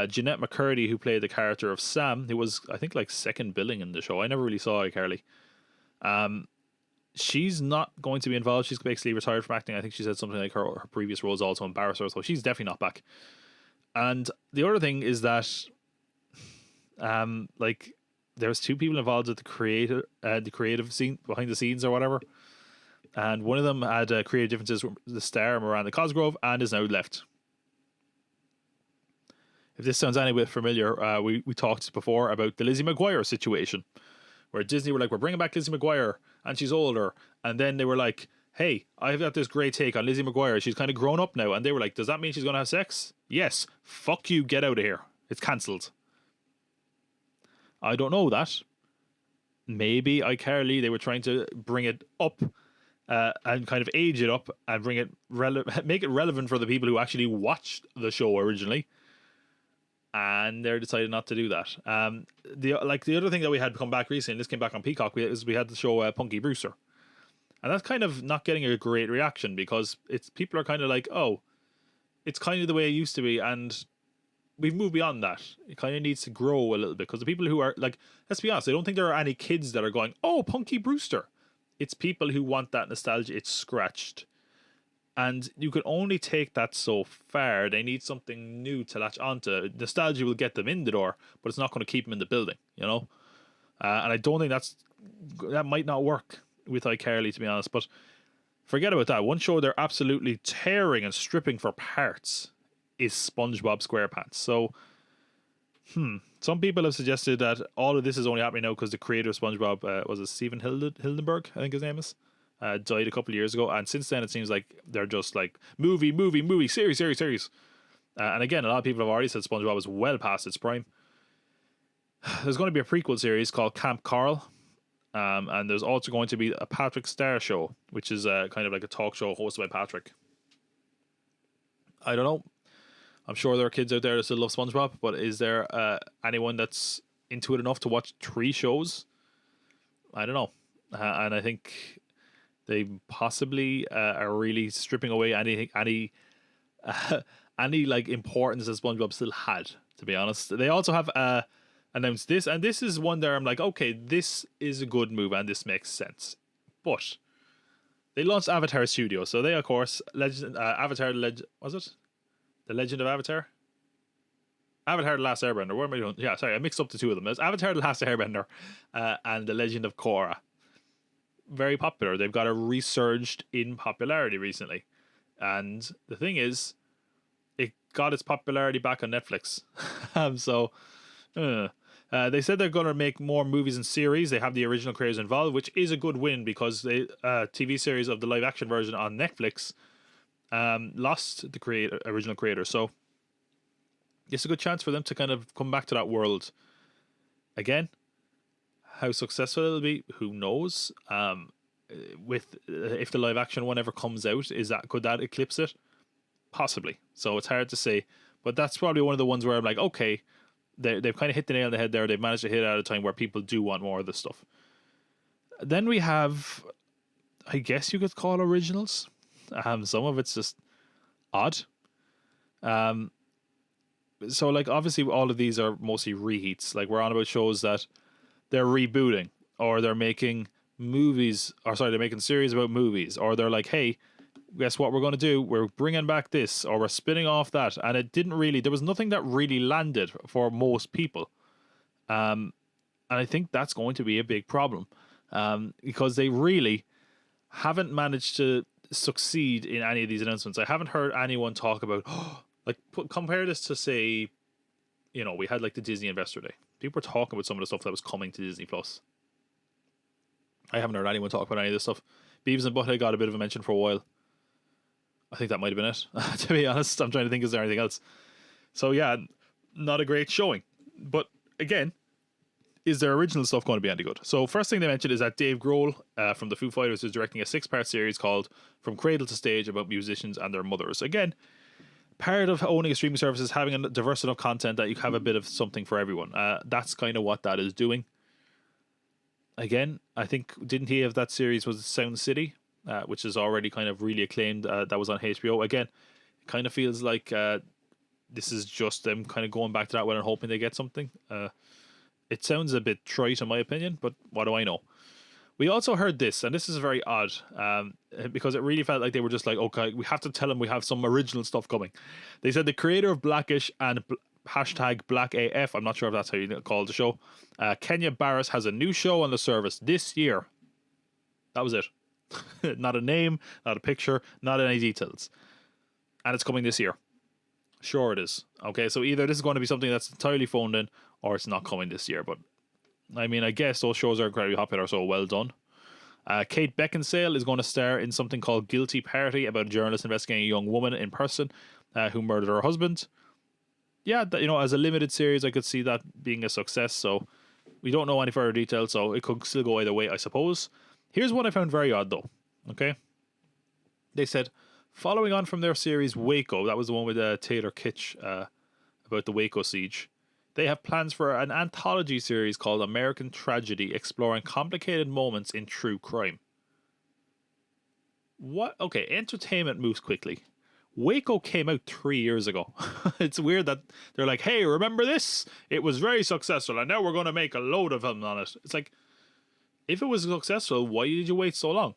B: Jeanette McCurdy, who played the character of Sam, who was, I think, like second billing in the show. I never really saw iCarly. She's not going to be involved. She's basically retired from acting. I think she said something like her previous roles also embarrassed her, so she's definitely not back. And the other thing is that, like, there's two people involved with the creative scene behind the scenes or whatever, and one of them had creative differences with the star Miranda Cosgrove and is now left. If this sounds any bit familiar, we talked before about the Lizzie McGuire situation, where Disney were like, we're bringing back Lizzie McGuire, and she's older. And then they were like, hey, I've got this great take on Lizzie McGuire. She's kind of grown up now. And they were like, does that mean she's going to have sex? Yes. Fuck you. Get out of here. It's cancelled. I don't know that. Maybe iCarly, they were trying to bring it up and kind of age it up and bring it make it relevant for the people who actually watched the show originally. And they're decided not to do that. The other thing that we had come back recently, this came back on Peacock, we had the show Punky Brewster, and that's kind of not getting a great reaction because people are kind of like, oh, it's kind of the way it used to be, and we've moved beyond that. It kind of needs to grow a little bit because the people who are like, let's be honest, I don't think there are any kids that are going, oh, Punky Brewster. It's people who want that nostalgia. It's scratched. And you can only take that so far. They need something new to latch onto. Nostalgia will get them in the door, but it's not going to keep them in the building, you know? And I don't think that might not work with iCarly, to be honest. But forget about that. One show they're absolutely tearing and stripping for parts is SpongeBob SquarePants. So, some people have suggested that all of this is only happening now because the creator of SpongeBob, was it Steven Hildenberg, I think his name is? Died a couple of years ago, and since then it seems like they're just like movie, series. And again, a lot of people have already said SpongeBob is well past its prime. There's going to be a prequel series called Camp Carl, and there's also going to be a Patrick Star show, which is kind of like a talk show hosted by Patrick. I don't know. I'm sure there are kids out there that still love SpongeBob, but is there anyone that's into it enough to watch 3 shows? I don't know. And I think they possibly are really stripping away any like importance that SpongeBob still had, to be honest. They also have announced this, and this is one there I'm like, okay, this is a good move and this makes sense. But They launched Avatar Studio, so they, of course, was it? The Legend of Avatar? Avatar The Last Airbender. What am I doing? Yeah, sorry, I mixed up the two of them. There's Avatar The Last Airbender and The Legend of Korra. Very popular. They've got a resurged in popularity recently. And the thing is, it got its popularity back on Netflix. They said they're going to make more movies and series. They have the original creators involved, which is a good win because the TV series of the live action version on Netflix lost the original creator. So it's a good chance for them to kind of come back to that world again. How successful it'll be, who knows? If the live action one ever comes out, could that eclipse it? Possibly. So it's hard to say, but that's probably one of the ones where I'm like, okay, they've kind of hit the nail on the head there. They've managed to hit it at a time where people do want more of this stuff. Then we have, I guess you could call originals. Some of it's just odd. So like obviously all of these are mostly reheats. Like we're on about shows that they're rebooting, or they're making movies, or sorry, they're making series about movies, or they're like, hey, guess what we're going to do? We're bringing back this, or we're spinning off that. And there was nothing that really landed for most people. And I think that's going to be a big problem because they really haven't managed to succeed in any of these announcements. I haven't heard anyone talk about, compare this to, say, we had like the Disney Investor Day. People were talking about some of the stuff that was coming to Disney Plus. I haven't heard anyone talk about any of this stuff. Beavis and Butthead got a bit of a mention for a while. I think that might have been it. To be honest, I'm trying to think, is there anything else? So yeah, not a great showing. But again, is their original stuff going to be any good? So first thing they mentioned is that Dave Grohl from the Foo Fighters is directing a 6-part series called From Cradle to Stage about musicians and their mothers. Again, part of owning a streaming service is having a diverse enough content that you have a bit of something for everyone. That's kind of what that is doing. Again, I think, didn't he have that series was Sound City, which is already kind of really acclaimed. That was on HBO. Again, it kind of feels like this is just them kind of going back to that one and hoping they get something. It sounds a bit trite in my opinion, but what do I know? We also heard this, and this is very odd, because it really felt like they were just like, okay, we have to tell them we have some original stuff coming. They said the creator of Blackish and #BlackAF, I'm not sure if that's how you call the show, Kenya Barris, has a new show on the service this year. That was it. Not a name, not a picture, not any details. And it's coming this year. Sure it is. Okay, so either this is going to be something that's entirely phoned in, or it's not coming this year. But I mean, I guess those shows are incredibly popular, so well done. Kate Beckinsale is going to star in something called Guilty Party, about a journalist investigating a young woman in person who murdered her husband. Yeah, as a limited series, I could see that being a success. So we don't know any further details, so it could still go either way, I suppose. Here's what I found very odd, though. Okay, they said, following on from their series Waco, that was the one with Taylor Kitsch about the Waco siege. They have plans for an anthology series called American Tragedy, exploring complicated moments in true crime. What? Okay, entertainment moves quickly. Waco came out 3 years ago. It's weird that they're like, hey, remember this? It was very successful, and now we're going to make a load of them on it. It's like, if it was successful, why did you wait so long?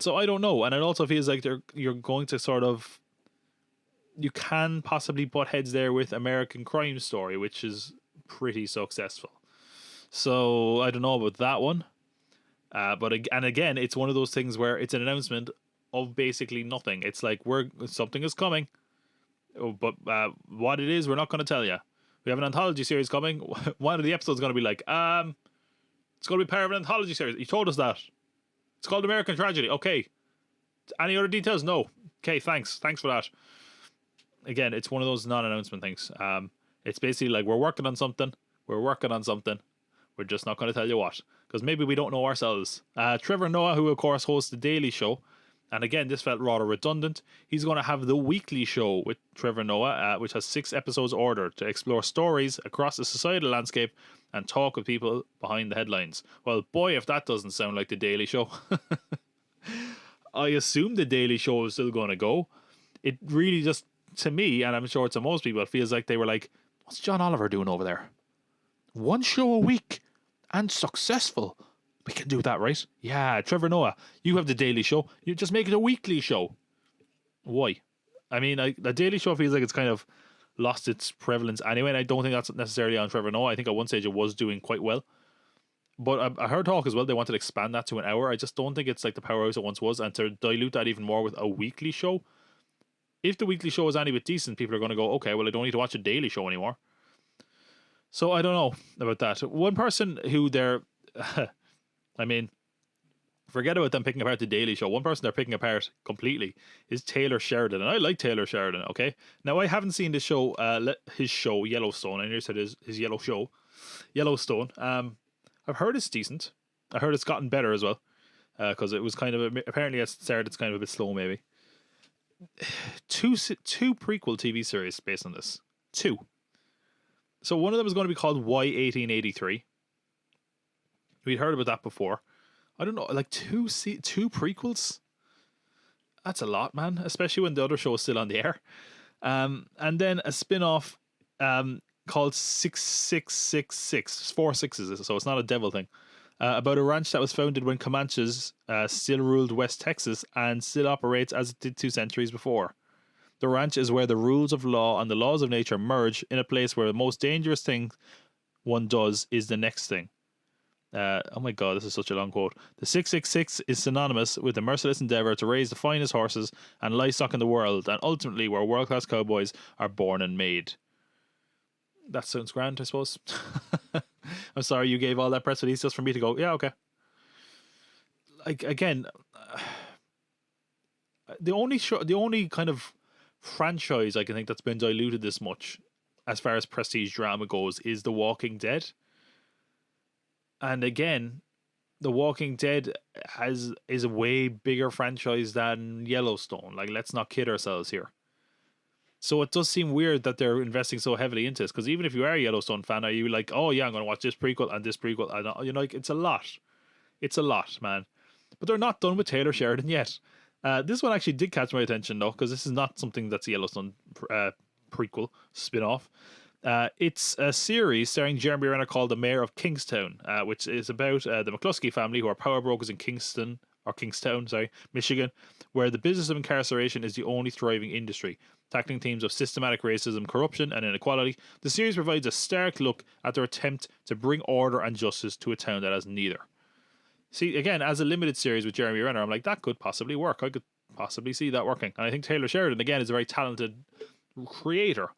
B: So I don't know. And it also feels like you're going to sort of, you can possibly butt heads there with American Crime Story, which is pretty successful. So I don't know about that one. But again, it's one of those things where it's an announcement of basically nothing. It's like, something is coming, but what it is, we're not going to tell you. We have an anthology series coming. One of the episodes is going to be like, it's going to be part of an anthology series. You told us that. It's called American Tragedy. Okay. Any other details? No. Okay, thanks for that. Again, it's one of those non-announcement things. It's basically like, we're working on something. We're just not going to tell you what, because maybe we don't know ourselves. Trevor Noah, who of course hosts The Daily Show, and again, this felt rather redundant. He's going to have The Weekly Show with Trevor Noah, which has 6 episodes ordered to explore stories across the societal landscape and talk with people behind the headlines. Well, boy, if that doesn't sound like The Daily Show. I assume The Daily Show is still going to go. It really just, to me, and I'm sure to most people, it feels like they were like, what's John Oliver doing over there? 1 show a week and successful. We can do that, right? Yeah, Trevor Noah, you have the Daily Show. You just make it a weekly show. Why? I mean, the Daily Show feels like it's kind of lost its prevalence anyway, and I don't think that's necessarily on Trevor Noah. I think at one stage it was doing quite well. But I heard talk as well, they wanted to expand that to an hour. I just don't think it's like the powerhouse it once was, and to dilute that even more with a weekly show. If the weekly show is any bit decent, people are going to go, okay, well, I don't need to watch a daily show anymore. So I don't know about that. One person who they're, I mean, forget about them picking apart the Daily Show. One person they're picking apart completely is Taylor Sheridan, and I like Taylor Sheridan. Okay, now I haven't seen the show, his show Yellowstone. I nearly said his yellow show, Yellowstone. I've heard it's decent. I heard it's gotten better as well, because it was kind of apparently at the start it's kind of a bit slow maybe. Two prequel TV series based on this. Two. So one of them is going to be called Y1883. We'd heard about that before. I don't know, like two prequels? That's a lot, man. Especially when the other show is still on the air. And then a spin-off called 6666. 4 sixes, so it's not a devil thing. About a ranch that was founded when Comanches still ruled West Texas and still operates as it did 2 centuries before. The ranch is where the rules of law and the laws of nature merge in a place where the most dangerous thing one does is the next thing. Oh my god, this is such a long quote. The 666 is synonymous with the merciless endeavour to raise the finest horses and livestock in the world, and ultimately where world-class cowboys are born and made. That sounds grand, I suppose. I'm sorry you gave all that press release just for me to go, yeah, okay. Like, again, the only kind of franchise I can think that's been diluted this much as far as prestige drama goes is The Walking Dead. And again, The Walking Dead is a way bigger franchise than Yellowstone. Like, let's not kid ourselves here. So it does seem weird that they're investing so heavily into this, because even if you are a Yellowstone fan, are you like, oh yeah, I'm going to watch this prequel and this prequel? And you know, like, it's a lot. It's a lot, man. But they're not done with Taylor Sheridan yet. This one actually did catch my attention, though, because this is not something that's a Yellowstone prequel, spin-off. It's a series starring Jeremy Renner called The Mayor of Kingstown, which is about the McCluskey family, who are power brokers in Kingstown, Michigan, where the business of incarceration is the only thriving industry. Tackling themes of systematic racism, corruption, and inequality, the series provides a stark look at their attempt to bring order and justice to a town that has neither. See, again, as a limited series with Jeremy Renner, I'm like, that could possibly work. I could possibly see that working. And I think Taylor Sheridan, again, is a very talented creator.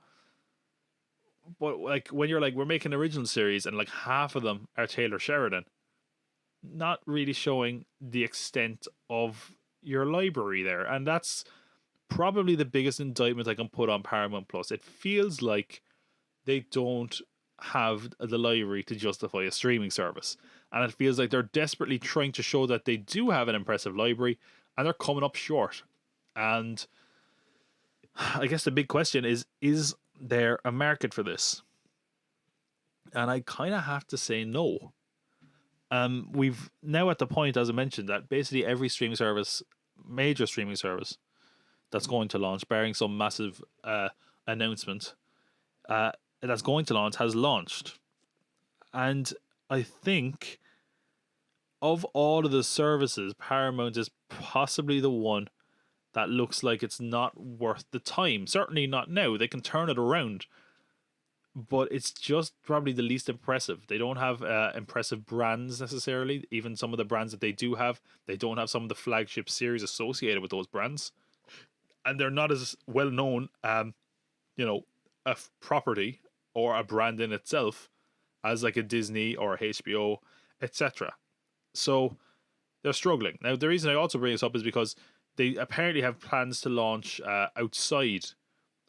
B: But like, when you're like, we're making an original series and like half of them are Taylor Sheridan, not really showing the extent of your library there. And that's probably the biggest indictment I can put on Paramount Plus. It feels like they don't have the library to justify a streaming service. And it feels like they're desperately trying to show that they do have an impressive library, and they're coming up short. And I guess the big question is there a market for this? And I kind of have to say no. We've now at the point, as I mentioned, that basically every streaming service, major streaming service that's going to launch, barring some massive announcement that's going to launch, has launched. And I think of all of the services, Paramount is possibly the one that looks like it's not worth the time. Certainly not now. They can turn it around. But it's just probably the least impressive. They don't have impressive brands necessarily. Even some of the brands that they do have, they don't have some of the flagship series associated with those brands. And they're not as well known, a property or a brand in itself as like a Disney or a HBO, etc. So they're struggling. Now, the reason I also bring this up is because they apparently have plans to launch outside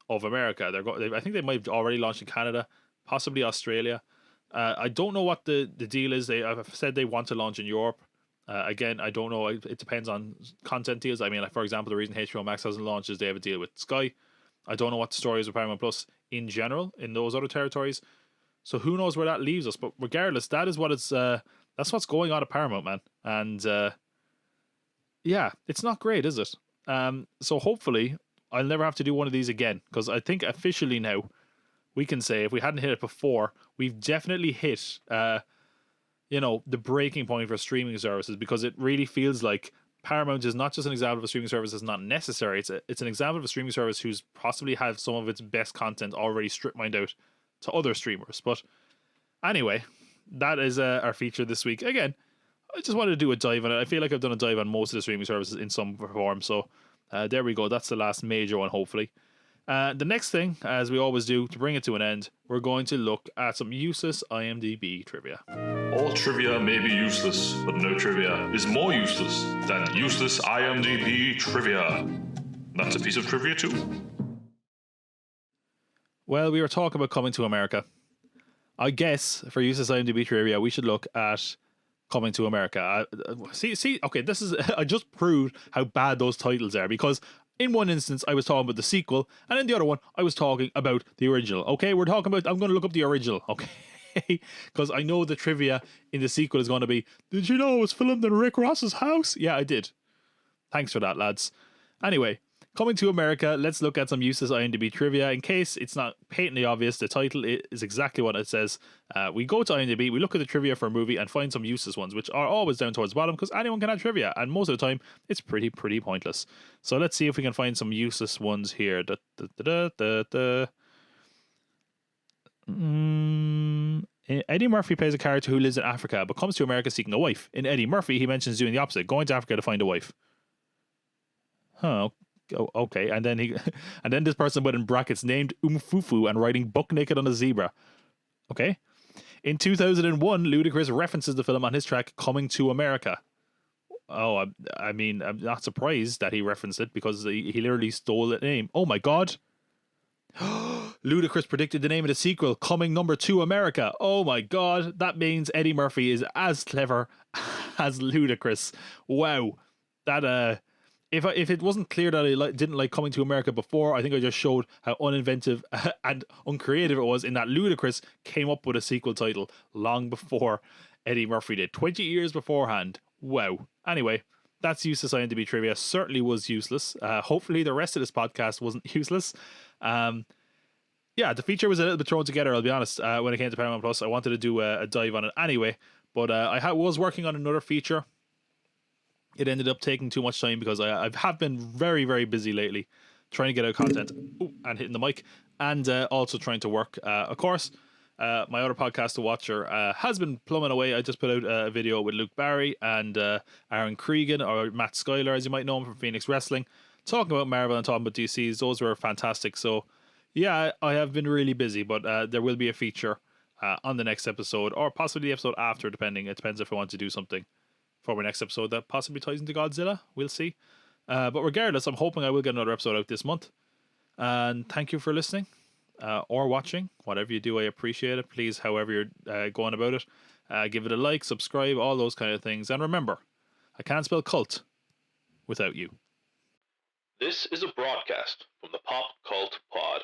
B: of America. I think they might have already launched in Canada, possibly Australia. I don't know what the deal is. They have said they want to launch in Europe. Again, I don't know. It depends on content deals. I mean, like, for example, the reason HBO Max hasn't launched is they have a deal with Sky. I don't know what the story is with Paramount Plus in general in those other territories. So who knows where that leaves us? But regardless, that is what that's what's going on at Paramount, man. And yeah, it's not great, is it? So hopefully I'll never have to do one of these again, because I think officially now we can say, if we hadn't hit it before, we've definitely hit the breaking point for streaming services, because it really feels like Paramount is not just an example of a streaming service that's not necessary. It's an example of a streaming service who's possibly had some of its best content already strip mined out to other streamers. But anyway, that is our feature this week. Again, I just wanted to do a dive on it. I feel like I've done a dive on most of the streaming services in some form. So there we go. That's the last major one, hopefully. The next thing, as we always do, to bring it to an end, we're going to look at some useless IMDb trivia.
C: All trivia may be useless, but no trivia is more useless than useless IMDb trivia. That's a piece of trivia too.
B: Well, we were talking about Coming to America. I guess for useless IMDb trivia, we should look at Coming to America. See, okay, this is I just proved how bad those titles are, because in one instance I was talking about the sequel, and in the other one I was talking about the original. Okay, I'm going to look up the original. Okay. Because I know the trivia in the sequel is going to be, did you know it was filmed in Rick Ross's house? Yeah, I did. Thanks for that, lads. Anyway, Coming to America, let's look at some useless IMDb trivia. In case it's not patently obvious, the title is exactly what it says. We go to IMDb, we look at the trivia for a movie and find some useless ones, which are always down towards the bottom because anyone can have trivia, and most of the time it's pretty pointless. So let's see if we can find some useless ones here. Eddie Murphy plays a character who lives in Africa but comes to America seeking a wife. In Eddie Murphy, he mentions doing the opposite, going to Africa to find a wife. Huh. Okay. And then this person put in brackets named Umfufu and riding buck naked on a zebra. Okay. In 2001, Ludacris references the film on his track Coming to America. Oh, I mean, I'm not surprised that he referenced it because he literally stole the name. Oh my God. Ludacris predicted the name of the sequel, Coming Number 2 America. Oh my God, that means Eddie Murphy is as clever as Ludacris. Wow. That if it wasn't clear that I didn't like Coming to America before, I think I just showed how uninventive and uncreative it was in that Ludacris came up with a sequel title long before Eddie Murphy did, 20 years beforehand. Wow. Anyway, that's useless IMDb trivia. Certainly was useless. Hopefully the rest of this podcast wasn't useless. Yeah, the feature was a little bit thrown together, I'll be honest. When it came to Paramount Plus, I wanted to do a dive on it anyway, but I was working on another feature. It ended up taking too much time because I have been very, very busy lately trying to get out content and hitting the mic, and also trying to work. Of course, my other podcast, The Watcher, has been plumbing away. I just put out a video with Luke Barry and Aaron Cregan, or Matt Schuyler, as you might know him from Phoenix Wrestling, talking about Marvel and talking about DCs. Those were fantastic. So yeah, I have been really busy, but there will be a feature on the next episode, or possibly the episode after, depending. It depends if I want to do something for my next episode that possibly ties into Godzilla. We'll see. But regardless, I'm hoping I will get another episode out this month. And thank you for listening or watching. Whatever you do, I appreciate it. Please, however you're going about it, give it a like, subscribe, all those kind of things. And remember, I can't spell cult without you.
A: This is a broadcast from the Pop Cult Pod.